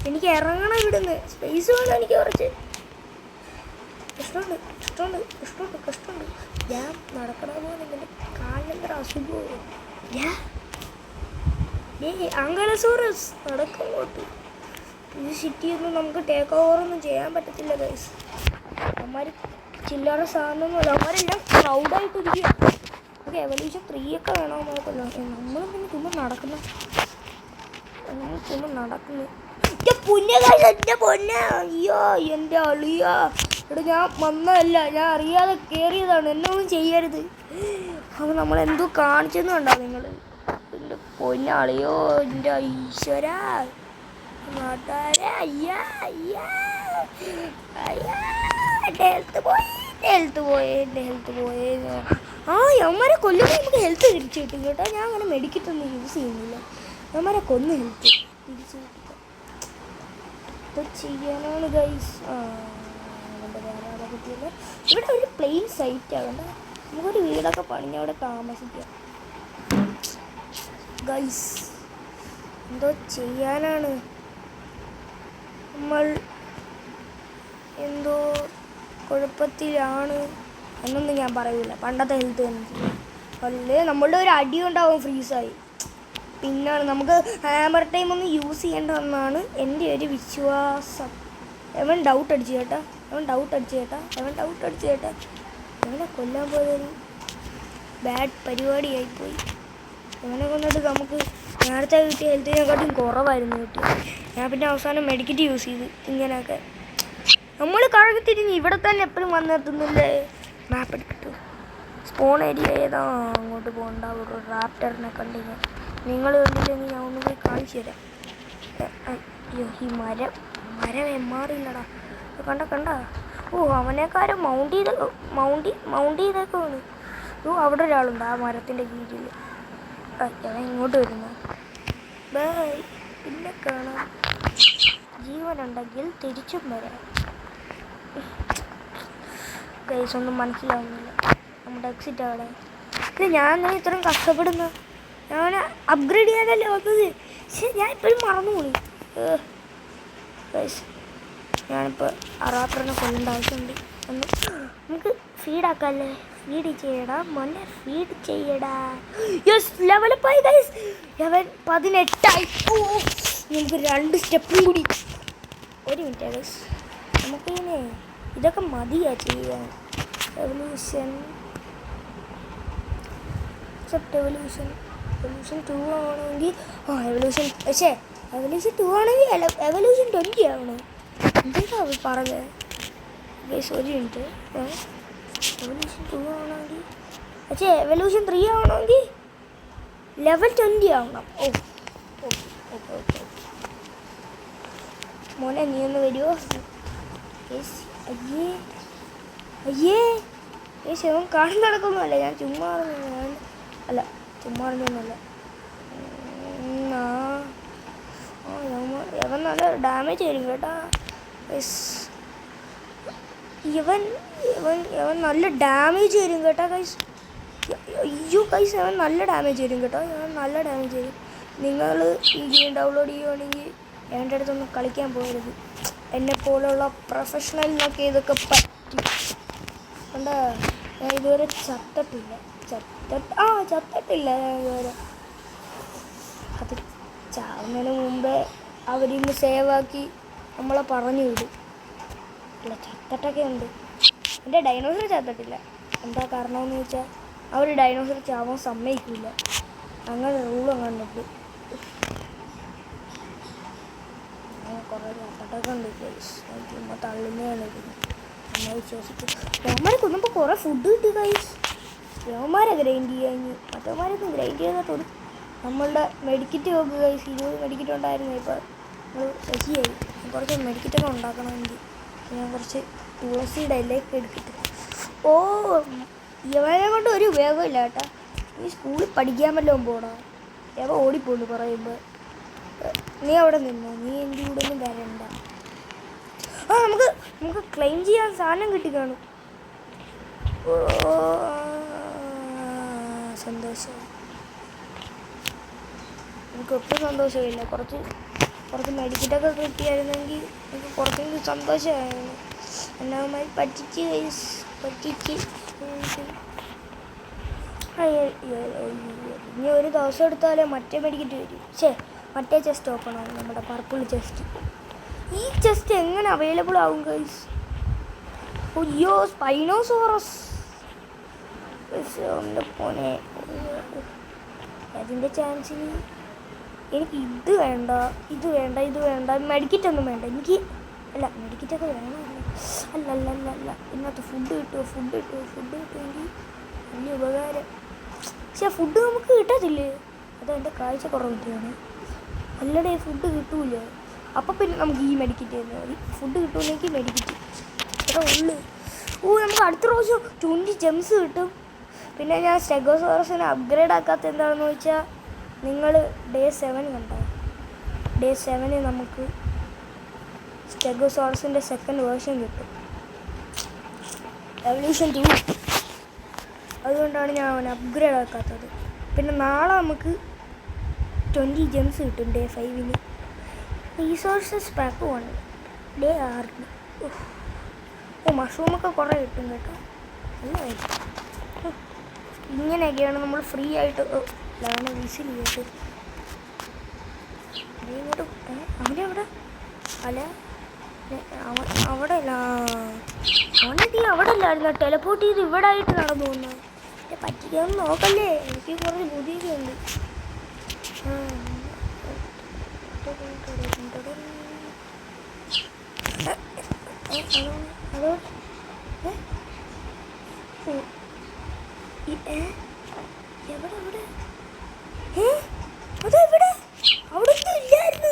എനിക്ക് ഇറങ്ങണം ഇവിടുന്ന് സ്പേസ് വേണം എനിക്ക് കുറച്ച് കഷ്ടമുണ്ട് ഞാൻ നടക്കണ പോലെ എൻ്റെ കാലിനെന്തൊരു അസുഖവും ആങ്കലോസോറസ് നടക്കങ്ങോട്ട് ഈ സിറ്റിയൊന്നും നമുക്ക് ടേക്ക് ഓവറൊന്നും ചെയ്യാൻ പറ്റത്തില്ല ഗൈസ് അവന്മാർ ചില്ലറ സാധനമൊന്നുമല്ല അവന്മാരെല്ലാം ക്രൗഡായിട്ടിരിക്കുക നമുക്ക് എവല്യൂഷൻ 3 ഒക്കെ വേണമെന്നൊക്കെല്ലോ നമ്മളും പിന്നെ ചുമ്മാ നടക്കുന്നു എൻ്റെ പൊന്നെ അയ്യോ എൻ്റെ അളിയാ ഇവിടെ ഞാൻ വന്നതല്ല ഞാൻ അറിയാതെ കയറിയതാണ് എന്നെ ഒന്നും ചെയ്യരുത് അപ്പോൾ നമ്മളെന്തോ കാണിച്ചെന്ന് കണ്ടോ നിങ്ങൾ എൻ്റെ പൊന്നാളിയോ എൻ്റെ ഈശ്വര നാട്ടാരെ എൻ്റെ ഹെൽത്ത് പോയി യമ്മരെ കൊല്ലുമ്പോൾ നമുക്ക് ഹെൽത്ത് തിരിച്ചു കിട്ടും കേട്ടോ ഞാൻ അങ്ങനെ മെഡിക്കറ്റൊന്നും യൂസ് ചെയ്യുന്നില്ല യമ്മരെ കൊന്ന് ഹെൽത്ത് തിരിച്ചു കിട്ടുക ഇത് ചെയ്യാനാണ് ഗൈസ് ഇവിടെ ഒരു പ്ലെയിൻ സൈറ്റ് ആകണ്ട നമുക്കൊരു വീടൊക്കെ പണിഞ്ഞ് അവിടെ താമസിക്കാം ഗൈസ് എന്തോ ചെയ്യാനാണ് നമ്മൾ എന്തോ കുഴപ്പത്തിലാണ് എന്നൊന്നും ഞാൻ പറയൂല പണ്ടത്തെ ഹെൽത്ത് തന്നെ അല്ലേ നമ്മളുടെ ഒരു അടി ഉണ്ടാവും ഫ്രീസായി പിന്നാണ് നമുക്ക് ഹാമർ ടൈം ഒന്നും യൂസ് ചെയ്യേണ്ടതെന്നാണ് എൻ്റെ ഒരു വിശ്വാസം അവൻ ഡൗട്ട് അടിച്ചു ചേട്ടാ അവനെ കൊല്ലാൻ പോയൊരു ബാഡ് പരിപാടിയായിപ്പോയി അവനെ കൊന്നിട്ട് നമുക്ക് നേരത്തെ കിട്ടിയ ഹെൽത്തിനെക്കാട്ടും കുറവായിരുന്നു കിട്ടി ഞാൻ പിന്നെ അവസാനം മെഡിക്കറ്റ് യൂസ് ചെയ്ത് ഇങ്ങനെയൊക്കെ നമ്മൾ കറങ്ങി തിരിഞ്ഞ് ഇവിടെ തന്നെ എപ്പോഴും വന്നെത്തുന്നില്ലേ മാപ്പ് എടുത്തിട്ട് സ്പോൺ ഏരിയ ഏതാ അങ്ങോട്ട് പോകണ്ട ഒരു റാപ്റ്ററിനെ കണ്ടില്ല നിങ്ങൾ കണ്ടില്ലെങ്കിൽ ഞാൻ ഒന്നും കൂടി കാണിച്ചു തരാം അയ്യോ ഈ മരം എമ്മാറില്ലടാ കണ്ട അവനേക്കാരും മൗണ്ട് ചെയ്തേക്കാണ് അവിടെ ഒരാളുണ്ട് ആ മരത്തിൻ്റെ കീഴിൽ ഞാൻ ഇങ്ങോട്ട് വരുന്നു. ബൈ, പിന്നെ കാണാം. ജീവനുണ്ടെങ്കിൽ തിരിച്ചും വരാം. ഗൈസ് ഒന്നും മനസ്സിലാവുന്നില്ല. നമ്മുടെ എക്സിറ്റ് അവിടെ. ഇത് ഞാൻ ഇത്രയും കഷ്ടപ്പെടുന്നു. ഞാൻ അപ്ഗ്രേഡ് ചെയ്യാനല്ലേ വന്നത്. പക്ഷേ ഞാൻ ഇപ്പോഴും മറന്നുപോയി. ഗൈസ് ഞാനിപ്പോൾ അറാപ്പറിനെ കൊല്ലേണ്ട ആവശ്യമുണ്ട്. നമുക്ക് ഫീഡാക്കാമല്ലേ? ഫീഡ് ചെയ്യടാ മോനെ, ഫീഡ് ചെയ്യടാ. യെസ്, ലെവലപ്പായി ഗൈസ്. ലെവൽ 18ആയി. നമുക്ക് 2 സ്റ്റെപ്പും കൂടി. ഒരു മിനിറ്റ് ഗൈസ്, നമുക്കിങ്ങനെ ഇതൊക്കെ മതിയാ ചെയ്യാൻ. എവല്യൂഷൻ എവല്യൂഷൻ 2 ആണെങ്കിൽ എവല്യൂഷൻ, പക്ഷേ എവല്യൂഷൻ 2 ആണെങ്കിൽ എവല്യൂഷൻ 20 ആവണം. എന്തൊക്കെയാ പറഞ്ഞത് ഗൈസ്? ഒരു മിനിറ്റ്. എവല്യൂഷൻ 2 ആവണമെങ്കിൽ, പക്ഷേ എവല്യൂഷൻ 3 ആവണമെങ്കിൽ ലെവൽ 20 ആവണം. ഓക്കെ മോനെ, നീ ഒന്ന് വരുമോ? അയ്യേ ശിവൻ കാണുന്ന നടക്കൊന്നുമല്ല. ഞാൻ ചുമ്മാ അറിഞ്ഞൊന്നുമല്ല. ഇവൻ നല്ല ഡാമേജ് വരും കേട്ടോ. ഇവൻ നല്ല ഡാമേജ് വരും കേട്ടോ ഗൈസ്. അയ്യോ ഗൈസ്, അവൻ നല്ല ഡാമേജ് വരും കേട്ടോ. നിങ്ങൾ ഈ ഗെയിം ഡൗൺലോഡ് ചെയ്യുകയാണെങ്കിൽ എൻ്റെ അടുത്തൊന്നും കളിക്കാൻ പോകരുത്. എന്നെപ്പോലുള്ള പ്രൊഫഷണലിനൊക്കെ ഇതൊക്കെ പറ്റും. കണ്ടാ, ഞാൻ ഇതുവരെ ചത്തിട്ടില്ല ഞാൻ ഇതുവരെ. അത് ചാവുന്നതിന് മുമ്പേ അവരിന്ന് സേവാക്കി നമ്മളെ പറഞ്ഞു വിടും. അല്ല, ചത്തിട്ടൊക്കെ ഉണ്ട്. എൻ്റെ ഡൈനോസർ ചത്തിട്ടില്ല. എന്താ കാരണമെന്ന് വെച്ചാൽ അവർ ഡൈനോസർ ചാവാൻ സമ്മതിക്കില്ല. അങ്ങനെ റൂളും കണ്ടിട്ട് കുറേ ചത്തിട്ടൊക്കെ ഉണ്ട്. ചുമ്മാ തള്ളുന്നതാണ്. നമ്മൾ വിശ്വസിക്കും. യവന്മാരെ കൊന്നുമ്പോൾ കുറേ ഫുഡ് കിട്ടി ഗൈസ്. യവന്മാരെ ഗ്രൈൻഡ് ചെയ്യാൻ മറ്റവന്മാരൊന്നും ഗ്രൈൻഡ് ചെയ്യാത്തോടും. നമ്മളുടെ മെഡിക്കറ്റ് നോക്കുക ഗൈസ്. 20 മെഡിക്കറ്റ് ഉണ്ടായിരുന്നു. ഇപ്പോൾ നമ്മൾ ശശിയായി. കുറച്ച് മെഡിക്കറ്റൊക്കെ ഉണ്ടാക്കണമെങ്കിൽ ഞാൻ കുറച്ച് തുളസിയുടെ ഇലയൊക്കെ എടുത്തിട്ട്. യവനെ കൊണ്ട് ഒരു ഉപയോഗമില്ല കേട്ടോ. നീ സ്കൂളിൽ പഠിക്കാൻ വല്ലതും പോടാ. യവ ഓടിപ്പോണ്ട് പറയുമ്പോൾ. നീ അവിടെ നിന്നോ, നീ എൻ്റെ കൂടെ ഒന്നും വരണ്ട. നമുക്ക് ക്ലെയിം ചെയ്യാൻ സാധനം കിട്ടിക്കാണും. സന്തോഷം. എനിക്ക് ഒട്ടും സന്തോഷമില്ല. കുറച്ച് മെഡിക്കറ്റൊക്കെ കിട്ടിയായിരുന്നെങ്കിൽ എനിക്ക് കുറച്ചെങ്കിലും സന്തോഷമായിരുന്നു. എല്ലാവരുമായി പറ്റിച്ച് ഇനി ഒരു ദിവസം എടുത്താലേ മറ്റേ മെഡിക്കറ്റ് വരും. മറ്റേ ചെസ്റ്റ് ഓപ്പൺ ആവും. നമ്മുടെ പർപ്പിൾ ചെസ്റ്റ്. ഈ ചെസ്റ്റ് എങ്ങനെ അവൈലബിൾ ആവും ഗൈസ്? അയ്യോ, സ്പൈനോസോറസ്. പോനെ, അതിൻ്റെ ചാൻസിന് എനിക്ക് ഇത് വേണ്ട. മെഡിക്കറ്റ് ഒന്നും വേണ്ട എനിക്ക്. അല്ല, മെഡിക്കറ്റൊക്കെ വേണമല്ലോ. അല്ല ഇതിനകത്ത് ഫുഡ് കിട്ടുമെങ്കിൽ വലിയ ഉപകാരം. പക്ഷെ ഫുഡ് നമുക്ക് കിട്ടത്തില്ലേ? അതെൻ്റെ കാഴ്ച കുറവിട്ടാണ്. അല്ലടേ, ഫുഡ് കിട്ടൂല. അപ്പം പിന്നെ നമുക്ക് ഈ മെഡിക്കറ്റ് തന്നെ മതി. ഫുഡ് കിട്ടുമെങ്കിൽ മെഡിക്കറ്റ് അത്ര ഉള്ളു. നമുക്ക് അടുത്ത പ്രാവശ്യം 20 ജെംസ് കിട്ടും. പിന്നെ ഞാൻ സ്റ്റെഗോസോറസിനെ അപ്ഗ്രേഡ് ആക്കാത്ത എന്താണെന്ന് വെച്ചാൽ, നിങ്ങൾ ഡേ 7 കണ്ടോ? ഡേ 7 നമുക്ക് സ്റ്റെഗോസോറസിൻ്റെ സെക്കൻഡ് വേർഷൻ കിട്ടും. എവല്യൂഷൻ 2. അതുകൊണ്ടാണ് ഞാൻ അവനെ അപ്ഗ്രേഡ് ആക്കാത്തത്. പിന്നെ നാളെ നമുക്ക് 20 ജെംസ് കിട്ടും ഡേ 5. Resources pack 1 day 6. മഷ്റൂമൊക്കെ കുറേ കിട്ടും കേട്ടോ. നല്ലതായിരിക്കും. ഇങ്ങനെയൊക്കെയാണ് നമ്മൾ ഫ്രീ ആയിട്ട് വിസിൽ ചെയ്തിട്ട് ഇങ്ങോട്ട്. അവനെവിടെ? അല്ല, അവിടെ അല്ല. അവനീ അവിടെ അല്ലായിരുന്നു. ടെലപ്പോർട്ട് ചെയ്ത് ഇവിടെ ആയിട്ട് നടന്നു വന്നു. പറ്റിക്കാന്ന് നോക്കല്ലേ. എനിക്ക് കുറച്ച് ബുദ്ധിയൊക്കെ ഉണ്ട്. അതോ എവിടെ അതെവിടെ? അവിടെ ഒന്നും ഇല്ലായിരുന്നു.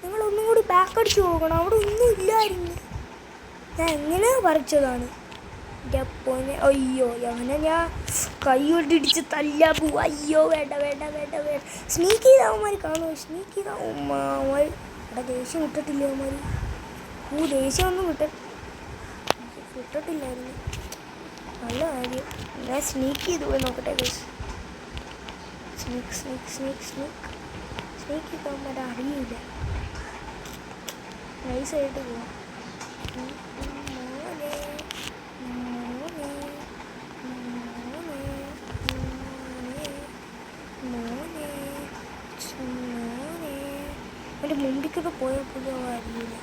നിങ്ങളൊന്നും കൂടി ബാക്ക് അടിച്ച് പോകണം. അവിടെ ഒന്നും ഇല്ലായിരുന്നു. ഞാൻ എങ്ങനെ പറിച്ചതാണ്. എൻ്റെ പൊന്നെ അയ്യോ അവനെ ഞാൻ കൈ കൊണ്ടിടിച്ച് തല്ലാൻ പോവും. അയ്യോ വേണ്ട വേണ്ട വേണ്ട വേണ്ട. സ്നീക്ക് ചെയ്ത അവന്മാർ കാണുമോ? സ്നീക്ക് ചെയ്ത അവന്മാർ ഇവിടെ ദേഷ്യം വിട്ടിട്ടില്ല അവന്മാർ. ദേഷ്യമൊന്നും വിട്ടിട്ടില്ലായിരുന്നു. നല്ല കാര്യം. ഞാൻ സ്നീക്ക് ചെയ്ത് പോയി നോക്കട്ടെ guys. Sneak sneak sneak sneak sneak ചെയ്ത അവന്മാർ അറിയില്ല. നൈസായിട്ട് പോവാം. എൻ്റെ മുമ്പിക്കൊക്കെ പോയപ്പോഴും അറിയില്ല.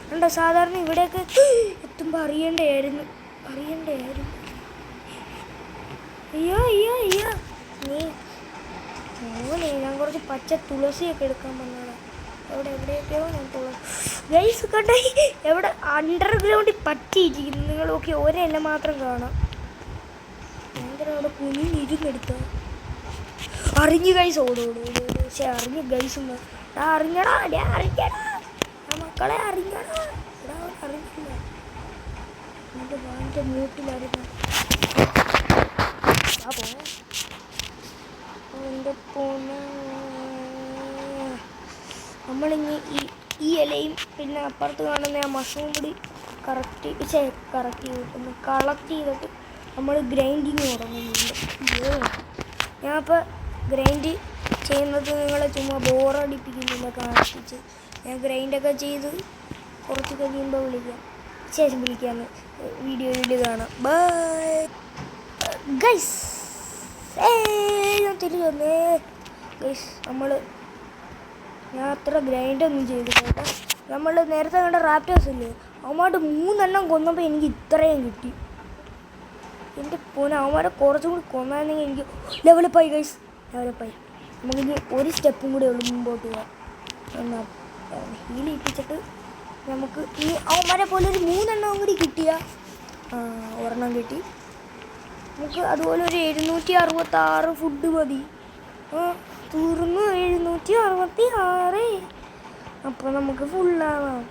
കണ്ടോ സാധാരണ ഇവിടെയൊക്കെ എത്തുമ്പോൾ അറിയണ്ടായിരുന്നു. അയ്യോ അയ്യോ അയ്യോ നീ മോനെ ഞാൻ കുറച്ച് പച്ച തുളസിയൊക്കെ എടുക്കാൻ വന്നതാണ്. എവിടെയൊക്കെയോ ഞാൻ ഗൈസ് കണ്ടേ എവിടെ അണ്ടർഗ്രൗണ്ടിൽ പറ്റിയിരിക്കുന്നു. നിങ്ങൾ നോക്കി ഒരെല്ലാം മാത്രം കാണാം. ഭയങ്കര അവിടെ കുനിഞ്ഞിരുന്നെടുത്തോ. അറിഞ്ഞു ഗൈസ് ഓടോടോ. പക്ഷെ അറിഞ്ഞു ഗൈസ് അറിഞ്ഞടാ മക്കളെ അറിഞ്ഞടാ. ഇവിടെ അറിഞ്ഞില്ല. എൻ്റെ വാൻ്റെ മൂട്ടിലറിഞ്ഞ എൻ്റെ പോണ. നമ്മളിനി ഈ ഇലയും പിന്നെ അപ്പുറത്ത് കാണുന്ന ആ മഷ്റൂം കൂടി കളക്ട് ചെയ്തിട്ട് നമ്മൾ ഗ്രൈൻഡിങ് തുടങ്ങുന്നുണ്ട്. ഞാനിപ്പോൾ ഗ്രൈൻഡ് ചെയ്യുന്നത് നിങ്ങളെ ചുമ്മാ ബോറടിപ്പിക്കുന്നില്ല കാണിച്ച്. ഞാൻ ഗ്രൈൻഡൊക്കെ ചെയ്ത് കുറച്ച് കഴിയുമ്പോൾ വിളിക്കാമെന്ന് വീഡിയോയിൽ കാണാം. Bye guys. ഞാൻ തിരിച്ചു വന്നേ ഗൈസ്. ഞാൻ അത്ര ഗ്രൈൻഡൊന്നും ചെയ്തില്ല കേട്ടോ. നമ്മൾ നേരത്തെ കണ്ട റാപ്റ്റേഴ്സ് ഇല്ലേ, അവന്മാരുടെ 3 എണ്ണം കൊന്നപ്പോൾ എനിക്ക് ഇത്രയും കിട്ടി. എൻ്റെ പോനെ അവന്മാരെ കുറച്ചും കൂടി കൊന്നായിരുന്നെങ്കിൽ എനിക്ക് ലെവലപ്പായി ഗൈസ്. ലെവലപ്പായി. നമുക്കിനി ഒരു സ്റ്റെപ്പും കൂടെ ഉള്ളു മുമ്പോട്ട് പോകാം. ഹീൽ ഇട്ടിച്ചിട്ട് നമുക്ക് ഈ അവന്മാരെ പോലെ ഒരു 3 എണ്ണം കൂടി കിട്ടിയാൽ ഒരെണ്ണം കിട്ടി. നമുക്ക് അതുപോലെ ഒരു 766 ഫുഡ് മതി. തീർന്നു 766. അപ്പോൾ നമുക്ക് ഫുള്ളാവാം.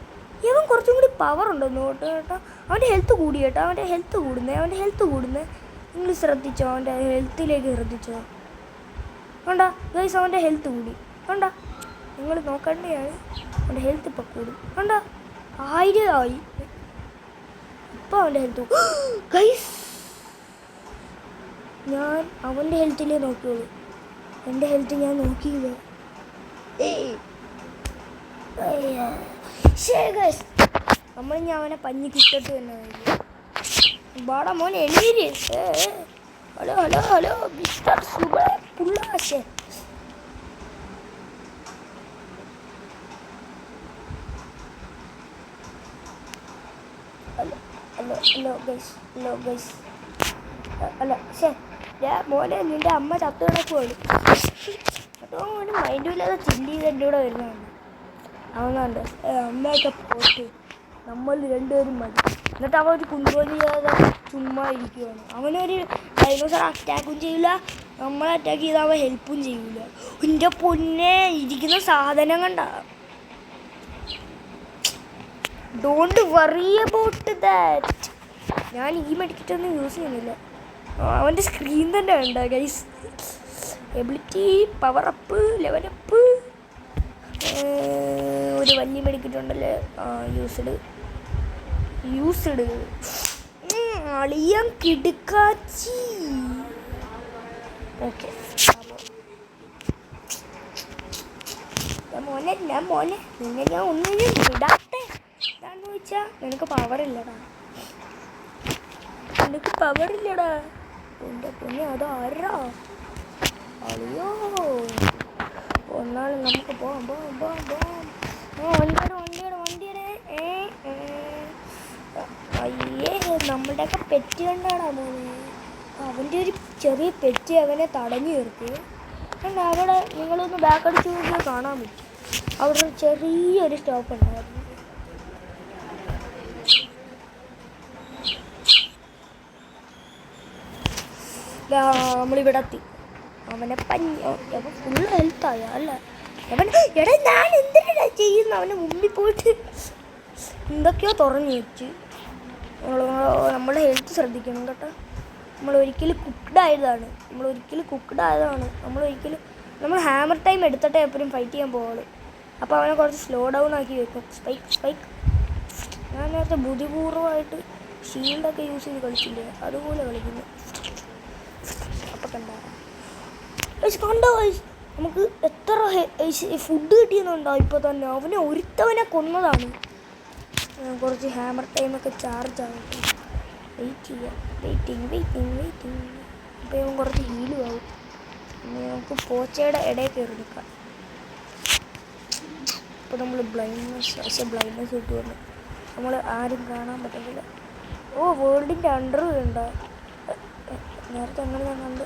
ഇവൻ കുറച്ചും കൂടി പവർ ഉണ്ടെന്ന് കേട്ടോ കേട്ടോ. അവൻ്റെ ഹെൽത്ത് കൂടി കേട്ടോ. അവൻ്റെ ഹെൽത്ത് കൂടുന്നേ നിങ്ങൾ ശ്രദ്ധിച്ചോ. അവൻ്റെ ഹെൽത്തിലേക്ക് ശ്രദ്ധിച്ചോ. കണ്ടാ ഗൈസ് അവൻ്റെ ഹെൽത്ത് കൂടി. കണ്ടാ നിങ്ങൾ നോക്കേണ്ടതാണ്. അവൻ്റെ ഹെൽത്ത് ഇപ്പം കൂടും. കണ്ടാ 1000 ആയി. ഇപ്പം അവൻ്റെ ഹെൽത്ത് ഗൈസ്. ഞാൻ അവൻ്റെ ഹെൽത്തിലേ നോക്കിയോളൂ. എൻ്റെ ഹെൽത്ത് ഞാൻ നോക്കിയില്ല. നമ്മൾ ഞാൻ അവനെ പഞ്ഞി കിട്ടിട്ട് തന്നെ ബാടാ മോൻ എണീര്. ഹലോ ഹലോ ഹലോ മിസ്റ്റർ പുള്ളാശേ. Hello guys. അല്ല ശേ മോനെ നിൻ്റെ അമ്മ ചത്തു കിടക്കുവാണ്. അപ്പോൾ മോന് മൈൻഡില്ലാതെ ചില്ല് ചെയ്ത് എൻ്റെ കൂടെ വരുന്നതാണ്. അവനുണ്ട് അമ്മയൊക്കെ പോട്ട് നമ്മൾ രണ്ടുപേരും മതി. എന്നിട്ട് അവൻ ഒരു കുന്തോം ചെയ്യാതെ ചുമ്മാ ഇരിക്കുവാണ്. അവനൊരു ഡൈനോസർ അറ്റാക്കും ചെയ്യില്ല, നമ്മളെ അറ്റാക്ക് ചെയ്താൽ അവൻ ഹെൽപ്പും ചെയ്യില്ല. എൻ്റെ പൊന്നെ ഇരിക്കുന്ന സാധനം കണ്ട. Don't worry about that. ഞാൻ ഈ മെഡിക്കറ്റൊന്നും യൂസ് ചെയ്യുന്നില്ല. അവൻ്റെ സ്ക്രീൻ തന്നെ വേണ്ട guys. Ability power up level up ഒരു വലിയ മെഡിക്കറ്റ് ഉണ്ടല്ലേ. യൂസ്ഡ് അളിയാൻ കിടുക്കാച്ചി. ഓക്കെ മോനെ നിന്നെ ഞാൻ ഒന്നിനും വിടാത്തെ എന്താണെന്ന് ചോദിച്ചാൽ നിനക്ക് പവറില്ലടാ. എൻ്റെ പൊന്നെ അതാരാ അളിയോ. ഒന്നാളും നമുക്ക് പോവാം. വണ്ടിയുടെ അയ്യേ നമ്മുടെയൊക്കെ പെറ്റ് കണ്ടാടാ മോനെ. അവൻ്റെ ഒരു ചെറിയ പെറ്റ് അവനെ തടഞ്ഞു നിർത്തി. കണ്ട അവിടെ നിങ്ങളൊന്ന് ബാക്ക് അടിച്ച് നോക്കിയാൽ കാണാൻ പറ്റും. അവിടെ ഒരു ചെറിയൊരു സ്റ്റോപ്പ് ഉണ്ടായിരുന്നു. നമ്മളിവിടെ എത്തി. അവനെ അവൻ ഫുള്ള് ഹെൽത്തായ അല്ല അവൻ. എടാ ഞാൻ എന്തിനാ ചെയ്യുന്നു? അവൻ്റെ മുമ്പിൽ പോയിട്ട് എന്തൊക്കെയോ തുറഞ്ഞു വെച്ച്. നമ്മുടെ ഹെൽത്ത് ശ്രദ്ധിക്കണം കേട്ടോ. നമ്മളൊരിക്കലും കുക്ക്ഡ് ആയതാണ്. നമ്മൾ ഹാമർ ടൈം എടുത്തിട്ടേ എപ്പോഴും ഫൈറ്റ് ചെയ്യാൻ പോകുള്ളൂ. അപ്പോൾ അവനെ കുറച്ച് സ്ലോ ഡൗൺ ആക്കി വെക്കും. സ്പൈക്ക് ഞാൻ നേരത്തെ ബുദ്ധിപൂർവ്വമായിട്ട് ഷീൽഡൊക്കെ യൂസ് ചെയ്ത് കളിച്ചില്ലേ, അതുപോലെ കളിക്കുന്നു. അപ്പം കണ്ടോ നമുക്ക് എത്ര ഫുഡ് കിട്ടിയെന്നുണ്ടോ ഇപ്പോൾ തന്നെ. ഒരുത്തവനെ കൊന്നതാണ്. കുറച്ച് ഹാമർ ടൈമൊക്കെ ചാർജ് ആകട്ടെ. വെയിറ്റിംഗ്. അപ്പോൾ ഇവൻ കുറച്ച് ഹീലും ആവും. പിന്നെ നമുക്ക് പോച്ചയുടെ ഇടയിൽ കയറി നിൽക്കാം. അപ്പോൾ നമ്മൾ ബ്ലൈൻഡ്നെസ് ഇട്ട് വന്നു. നമ്മൾ ആരും കാണാൻ പറ്റത്തില്ല. വേൾഡിൻ്റെ അണ്ടർ ഉണ്ടോ നേരത്തെ അങ്ങനെ ഞാൻ കണ്ട്.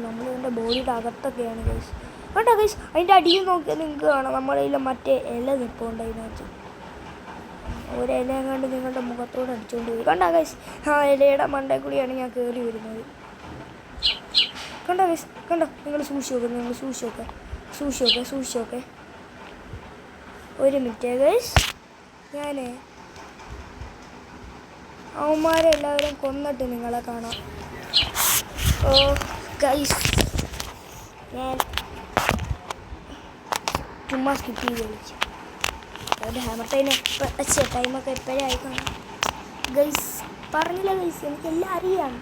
നമ്മൾ ഇതിൻ്റെ ബോഡിയുടെ അകത്തൊക്കെയാണ് ഗൈസ്. കണ്ടോ ഗൈസ്, അതിൻ്റെ അടിയിൽ നോക്കിയാൽ നിങ്ങൾക്ക് കാണാം നമ്മുടെ കയ്യിൽ മറ്റേ ഇല നിൽപ്പുണ്ട്. അതിനകത്ത് ഒരു ഇല കണ്ട് നിങ്ങളുടെ മുഖത്തോട് അടിച്ചുകൊണ്ട് പോയി. കണ്ടോ ഗൈസ്, ഇലയുടെ മണ്ടയിൽ കൂടിയാണ് ഞാൻ കയറി വരുന്നത്. കണ്ടോ ഗൈസ്, കണ്ടോ? നിങ്ങൾ സൂക്ഷിച്ചോക്കെ. ഒരു മിനിറ്റ് ഗൈസ്, ഞാൻ അവന്മാരെ എല്ലാവരും കൊന്നിട്ട് നിങ്ങളെ കാണാം. ഗൈസ്, ഞാൻ ചുമ്മാ സ്കിപ്പ് ചെയ്ത് കളിച്ചു. അവരുടെ ഹാമർ ടൈമൊക്കെ എപ്പോഴേ ആയി കാണാം. ഗൈസ് പറഞ്ഞില്ല ഗൈസ്, എനിക്കെല്ലാം അറിയാം.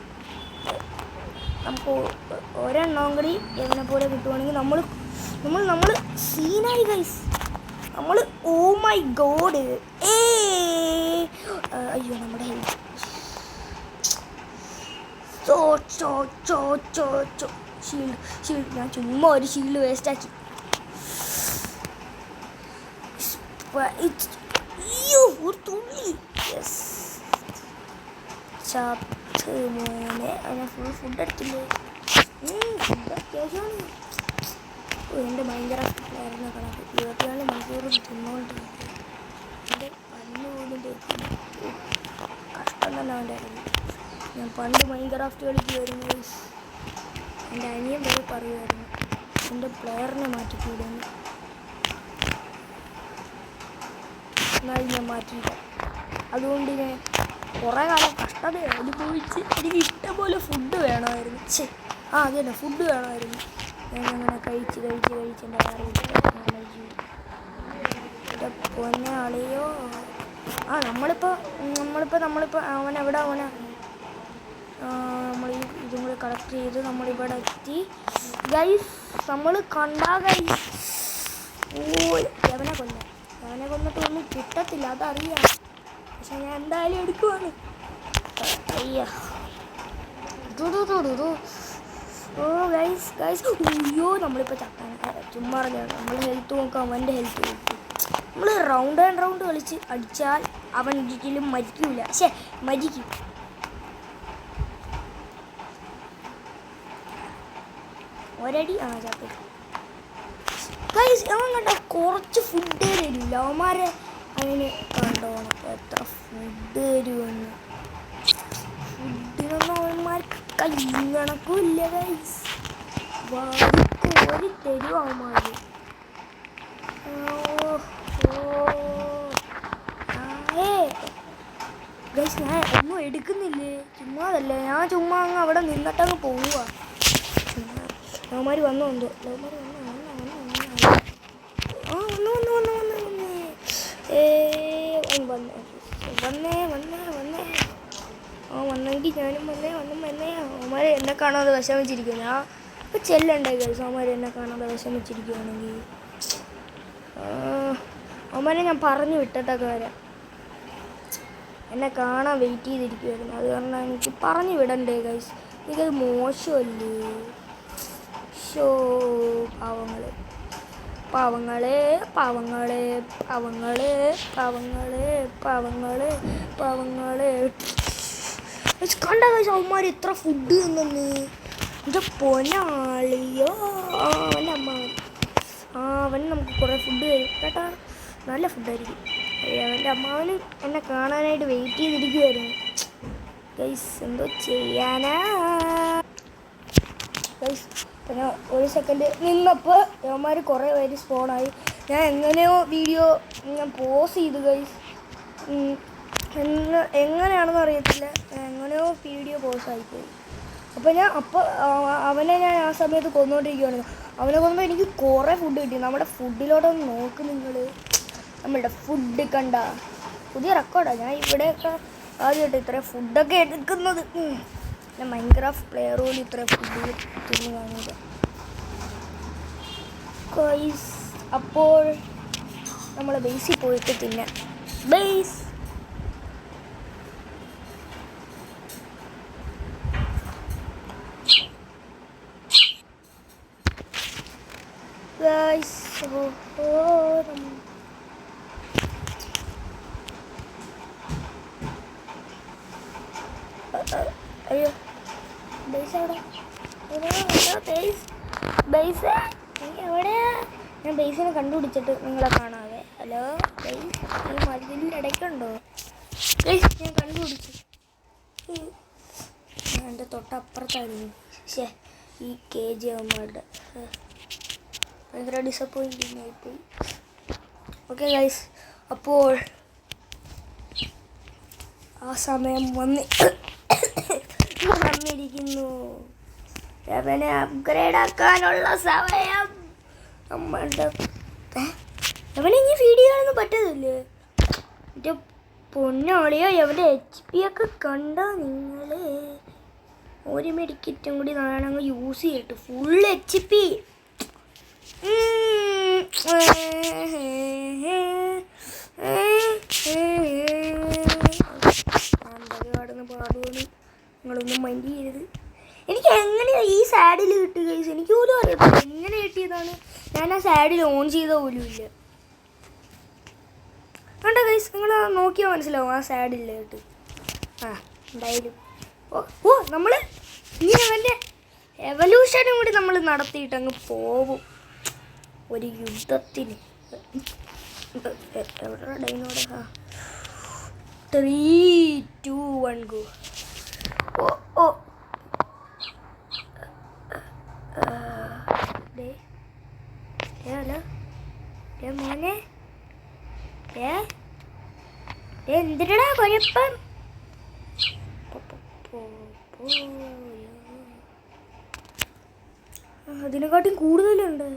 നമുക്ക് ഒരെണ്ണം കൂടി എവനെ പോലെ കിട്ടുവാണെങ്കിൽ നമ്മൾ സീനായി ഗൈസ്. Oh my God. അയ്യോ നമ്മുടെ ഹെൽത്ത് ഷീൽഡ് ഞാൻ ചുമ്മാ ഒരു ഷീൽഡ് വേസ്റ്റാക്കി. ഒരു തുള്ളി ചത്ത് മോനെ. അവനെ ഫുഡ് എടുത്തില്ലേ? ഫുഡ് അത്യാവശ്യമാണ്. എൻ്റെ ഭയങ്കര ആയിരുന്ന കണക്ക് 24 മണിക്കൂർ തിന്നുകൊണ്ടിരിക്കും. എൻ്റെ പല്ല് പോലും തേക്കുന്നു. കഷ്ടം തന്നെ അവൻ്റെ അറിയില്ല. ഞാൻ പണ്ട് മൈൻക്രാഫ്റ്റ് കളിക്കുമായിരുന്നു. എൻ്റെ അനിയൻ വരെ പറയുമായിരുന്നു എൻ്റെ പ്ലെയറിനെ മാറ്റിക്കൂടെന്ന്. എന്നാലും ഞാൻ മാറ്റിയില്ല. അതുകൊണ്ട് ഞാൻ കുറേ കാലം കഷ്ടത അനുഭവിച്ച് എനിക്ക് ഇഷ്ടംപോലെ ഫുഡ് വേണമായിരുന്നു. അത് തന്നെ ഫുഡ് വേണമായിരുന്നു. ഞാനങ്ങനെ കഴിച്ച് എൻ്റെ എൻ്റെ പൊന്നെ ആളെയോ. നമ്മളിപ്പോൾ അവനെവിടെ നമ്മൾ ഇതും കൂടി കളക്ട് ചെയ്ത് നമ്മളിവിടെ എത്തി ഗൈസ്. നമ്മൾ കണ്ടാ ഗൈസ്, അവനെ കൊന്നിട്ട് ഒന്നും കിട്ടത്തില്ല, അതറിയാം. പക്ഷെ ഞാൻ എന്തായാലും എടുക്കുവാണ്. അയ്യോ ഗൈസ് അയ്യോ നമ്മളിപ്പോൾ ചക്കാൻ ചുമ്മാ പറഞ്ഞാണ്. നമ്മൾ ഹെൽത്ത് നോക്കാം, അവൻ്റെ ഹെൽത്ത് നോക്കും. നമ്മൾ റൗണ്ട് ആൻഡ് റൗണ്ട് കളിച്ച് അടിച്ചാൽ അവൻ ഒരിക്കലും മരിക്കൂല. മരിക്കും. ഒരടി ചാപ്പ ഗൈസ്. അവൻ കണ്ടോ കുറച്ച് ഫുഡ് തരില്ല. അവന്മാരെ അതിന് കണ്ടോണം എത്ര ഫുഡ് തരുമെന്ന്. ഫുഡിനൊന്നും അവന്മാർക്ക് കണക്കുമില്ല ഗൈസ്. വാരി തരും അവന്മാർ. ഗൈസ് ഞാൻ ഒന്നും എടുക്കുന്നില്ലേ, ചുമ്മാതല്ലേ. ഞാൻ ചുമ്മാ അവിടെ നിന്നിട്ടങ്ങ് പോവുക. അവന്മാർ വന്നോ വന്നേ വന്നെങ്കിൽ ഞാനും വന്നേ. അവന്മാരെ എന്നെ കാണാതെ വിഷമിച്ചിരിക്കുക. ഞാൻ ഇപ്പോൾ ചെല്ലണ്ടേ ഗൈസ്. അവന്മാർ എന്നെ കാണാതെ വിഷമിച്ചിരിക്കുകയാണെങ്കിൽ അവന്മാരെ ഞാൻ പറഞ്ഞു വിട്ടിട്ടൊക്കെ വരാം. എന്നെ കാണാൻ വെയിറ്റ് ചെയ്തിരിക്കുമായിരുന്നു. അത് കാരണം എനിക്ക് പറഞ്ഞു വിടണ്ടേ ഗൈസ്. എനിക്കത് മോശമല്ലേ. പാവങ്ങളെ കണ്ട ഗൈസ് അവന്മാർ എത്ര ഫുഡ് തന്നെന്ന്. എൻ്റെ പൊന്നാളിയോ. അവൻ നമുക്ക് കുറേ ഫുഡ് തരും കേട്ടോ. നല്ല ഫുഡായിരിക്കും. അവൻ്റെ അമ്മാവന് എന്നെ കാണാനായിട്ട് വെയിറ്റ് ചെയ്തിരിക്കുമായിരുന്നു ഗൈസ്. എന്തോ ചെയ്യാനാ ഗൈസ്. പിന്നെ ഒരു സെക്കൻഡ് നിന്നപ്പോൾ അവന്മാർ കുറേ പേര് സ്പോണായി. ഞാൻ എങ്ങനെയോ വീഡിയോ ഞാൻ പോസ് ചെയ്തു ഗൈസ്. എങ്ങനെയാണെന്ന് അറിയത്തില്ല, എങ്ങനെയോ വീഡിയോ പോസായിപ്പോയി. അപ്പോൾ അവനെ ഞാൻ ആ സമയത്ത് കൊന്നുകൊണ്ടിരിക്കുകയാണ്. അവനെ കൊന്നുമ്പോൾ എനിക്ക് കുറേ ഫുഡ് കിട്ടി. നമ്മുടെ ഫുഡിലോട്ടൊന്ന് നോക്ക് നിങ്ങൾ. നമ്മളുടെ ഫുഡ് കണ്ട പുതിയ റെക്കോർഡാണ്. ഞാൻ ഇവിടെയൊക്കെ ആദ്യമായിട്ട് ഇത്രയും ഫുഡൊക്കെ എടുക്കുന്നത്. ഞാൻ മൈൻക്രാഫ്റ്റ് പ്ലെയർ പോലും ഇത്രയും ഫുഡ് തിന്നു കാണില്ല. അപ്പോൾ നമ്മൾ ബേസിൽ പോയിട്ട് തിന്നാം. ബേസ് അയ്യോ ബേസ് എവിടെ? ബേസ് എവിടെയാ? ഞാൻ ബേസിനെ കണ്ടുപിടിച്ചിട്ട് നിങ്ങളെ കാണാതെ. ഹലോ ബേസ്, ഈ മതിലിൻ്റെ ഇടയ്ക്കുണ്ടോ? ബേസ് ഞാൻ കണ്ടുപിടിച്ചു. എൻ്റെ തൊട്ടപ്പുറത്തായിരുന്നു. ശേ, ഈ KG അവന്മാരുടെ ഭയങ്കര ഡിസപ്പോയിൻറ്റിങ് ആയിപ്പോയി. ഓക്കെ ഗൈസ്, അപ്പോൾ ആ സമയം വന്നിരിക്കുന്നു. അവനെ അപ്ഗ്രേഡ് ആക്കാനുള്ള സമയം. നമ്മളുടെ അവനെ ഇനി വീഡിയോ ഒന്നും പറ്റത്തില്ലേ? എൻ്റെ പൊന്നാളിയോ, അവൻ്റെ HP ഒക്കെ കണ്ടോ നിങ്ങൾ? ഒരു മെഡിക്കറ്റും കൂടി ഞാനങ്ങ് യൂസ് ചെയ്തിട്ട് ഫുൾ HP. പാടുന്ന പാടുകയാണ്, നിങ്ങളൊന്നും മൈൻഡ് ചെയ്യരുത്. എനിക്ക് എങ്ങനെയാണ് ഈ സാഡിൽ കിട്ടുക ഗൈസ്? എനിക്ക് പോലും അറിയത്തില്ല എങ്ങനെ കിട്ടിയതാണ്. ഞാൻ ആ സാഡിൽ ഓൺ ചെയ്ത പോലും ഇല്ല. കണ്ടോ ഗൈസ്, നിങ്ങൾ നോക്കിയാൽ മനസ്സിലാവും ആ സാഡില്ല കേട്ട്. എന്തായാലും ഓ നമ്മൾ ഇനി അവൻ്റെ എവല്യൂഷനും കൂടി നമ്മൾ നടത്തിയിട്ട് അങ്ങ് പോവും ഒരു യുദ്ധത്തിന്. എവിടെ ഡൈനോടെ? 3, 2, 1 ഗോ. ഓ ഹലോ മോനെ, എന്തിനാ കുഴപ്പം? അതിനെക്കാട്ടും കൂടുതലുണ്ട്.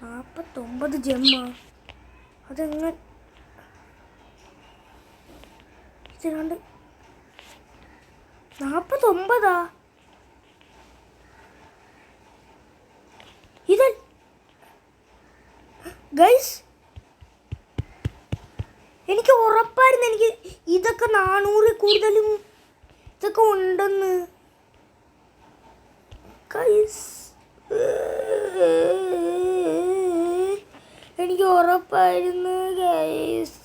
49 ജെമ്മ. അതെങ്ങനെ? ഇതിനാണ്ട് 49 ഇത് ഗൈസ്. എനിക്ക് ഉറപ്പായിരുന്നു എനിക്ക് ഇതൊക്കെ 400 കൂടുതലും ഇതൊക്കെ ഉണ്ടെന്ന് ഗൈസ്. എനിക്ക് ഉറപ്പായിരുന്നു ഗൈസ്.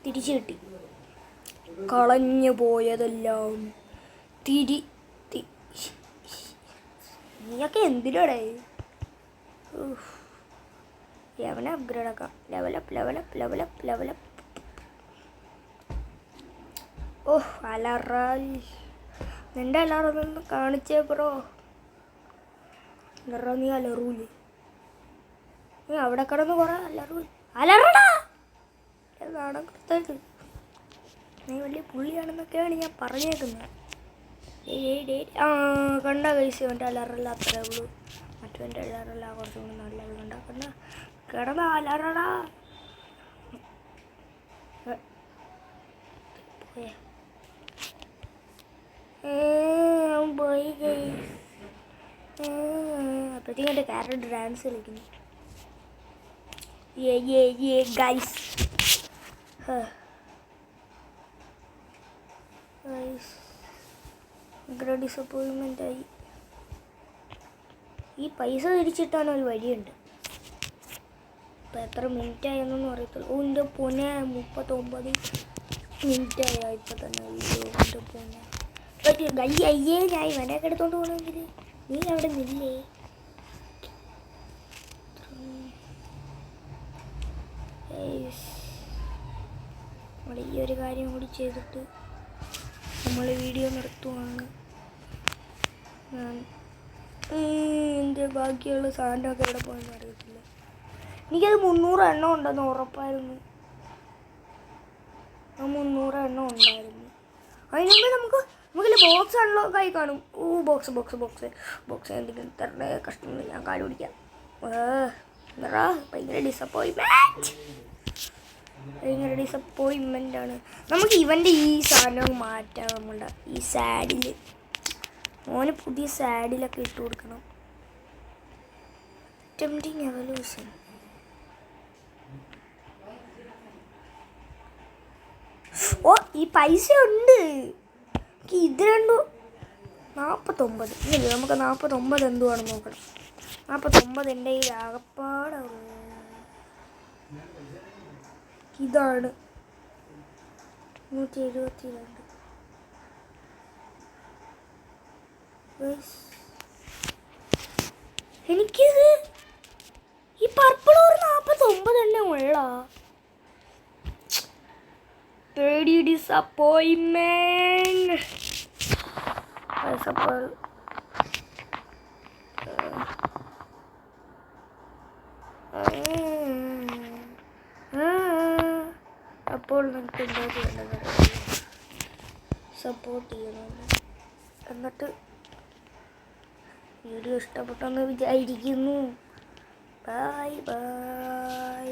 തിരിച്ചു കിട്ടി. കളഞ്ഞു പോയതെല്ലാം നീയൊക്കെ എന്തിനാടേ? അവനെ അപ്ഗ്രേഡ് ആക്കാം. ലെവലപ്പ്. ഓഹ് അലറാൽ, നിന്റെ അലാറൊന്നും കാണിച്ചേ ബ്രോ. അലറ, നീ അലറൂല്. നീ അവിടെ കിടന്ന് കുറെ അലറടാ എന്നാണ് കൊടുത്തേക്ക്. നീ വലിയ പുള്ളിയാണെന്നൊക്കെയാണ് ഞാൻ പറഞ്ഞേക്കുന്നത്. കണ്ട കഴിച്ച് അവൻ്റെ അലറല്ല അത്രേ ഉള്ളൂ. മറ്റവൻ്റെ അലറല്ല കുറച്ചും കൂടി നല്ലത്. കണ്ട കിടന്ന അലറടാ. പോയി അപ്പോഴത്തേക്കും എൻ്റെ ക്യാരറ്റ് ഡാൻസ് കളിക്കുന്നു. ഗൈസ് ഭയങ്കര ഡിസപ്പോയിൻമെൻ്റ് ആയി. ഈ പൈസ തിരിച്ചിട്ടാണ് ഒരു വഴിയുണ്ട്. ഇപ്പം എത്ര മിനിറ്റായി എന്നൊന്നും അറിയത്തില്ല. ഓ എൻ്റെ പൊന്നെ 39 മിനിറ്റായി ഇപ്പം തന്നെ. എൻ്റെ പൊന്നെ അയ്യേ, ഞാൻ ഇവനെയൊക്കെ എടുത്തോണ്ട് പോകണമെങ്കിൽ നീ അവിടെ നില്ലേ? നമ്മൾ ഈ ഒരു കാര്യം കൂടി ചെയ്തിട്ട് നമ്മൾ വീഡിയോ നിർത്തുവാണ്. എൻ്റെ ബാക്കിയുള്ള സാധനമൊക്കെ എവിടെ പോയെന്ന് അറിയത്തില്ല. എനിക്കത് 300 എണ്ണം ഉണ്ടെന്ന് ഉറപ്പായിരുന്നു. ആ 300 എണ്ണം ഉണ്ടായിരുന്നു. അതിനുമ്പ് നമുക്കില്ല ബോക്സ് അൺലോക്ക് ആയി കാണും. ബോക്സ് എന്തെങ്കിലും തരണേ. കഷ്ടം, ഞാൻ കാല് പിടിക്കാം. എന്താ ഭയങ്കര ഡിസപ്പോയിൻമെൻ്റ് ആണ്. നമുക്ക് ഇവൻ്റെ ഈ സാധനം മാറ്റാം. നമ്മളുടെ ഈ സാഡിൽ മോന് പുതിയ സാഡിലൊക്കെ ഇട്ട് കൊടുക്കണം. Tempting evolution. ഓ, ഈ പൈസ ഉണ്ട്. ഇത് രണ്ടും 49. ഇല്ല, നമുക്ക് 49 എന്തുവാണെന്ന് നോക്കണം. 49 എൻ്റെ ഈ ആകപ്പാടാണ്. ഇതാണ് 172. എനിക്കിത് ഈ പർപ്പിൾ ഒരു 49 എണ്ണ ഉള്ള. ഡിസപ്പോയിൻമെന്റ്. അപ്പോൾ നമുക്ക് എന്താ ചെയ്യേണ്ടത്? സപ്പോർട്ട് ചെയ്യണം. എന്നിട്ട് വീഡിയോ ഇഷ്ടപ്പെട്ടെന്ന് വിചാരിക്കുന്നു. Bye bye.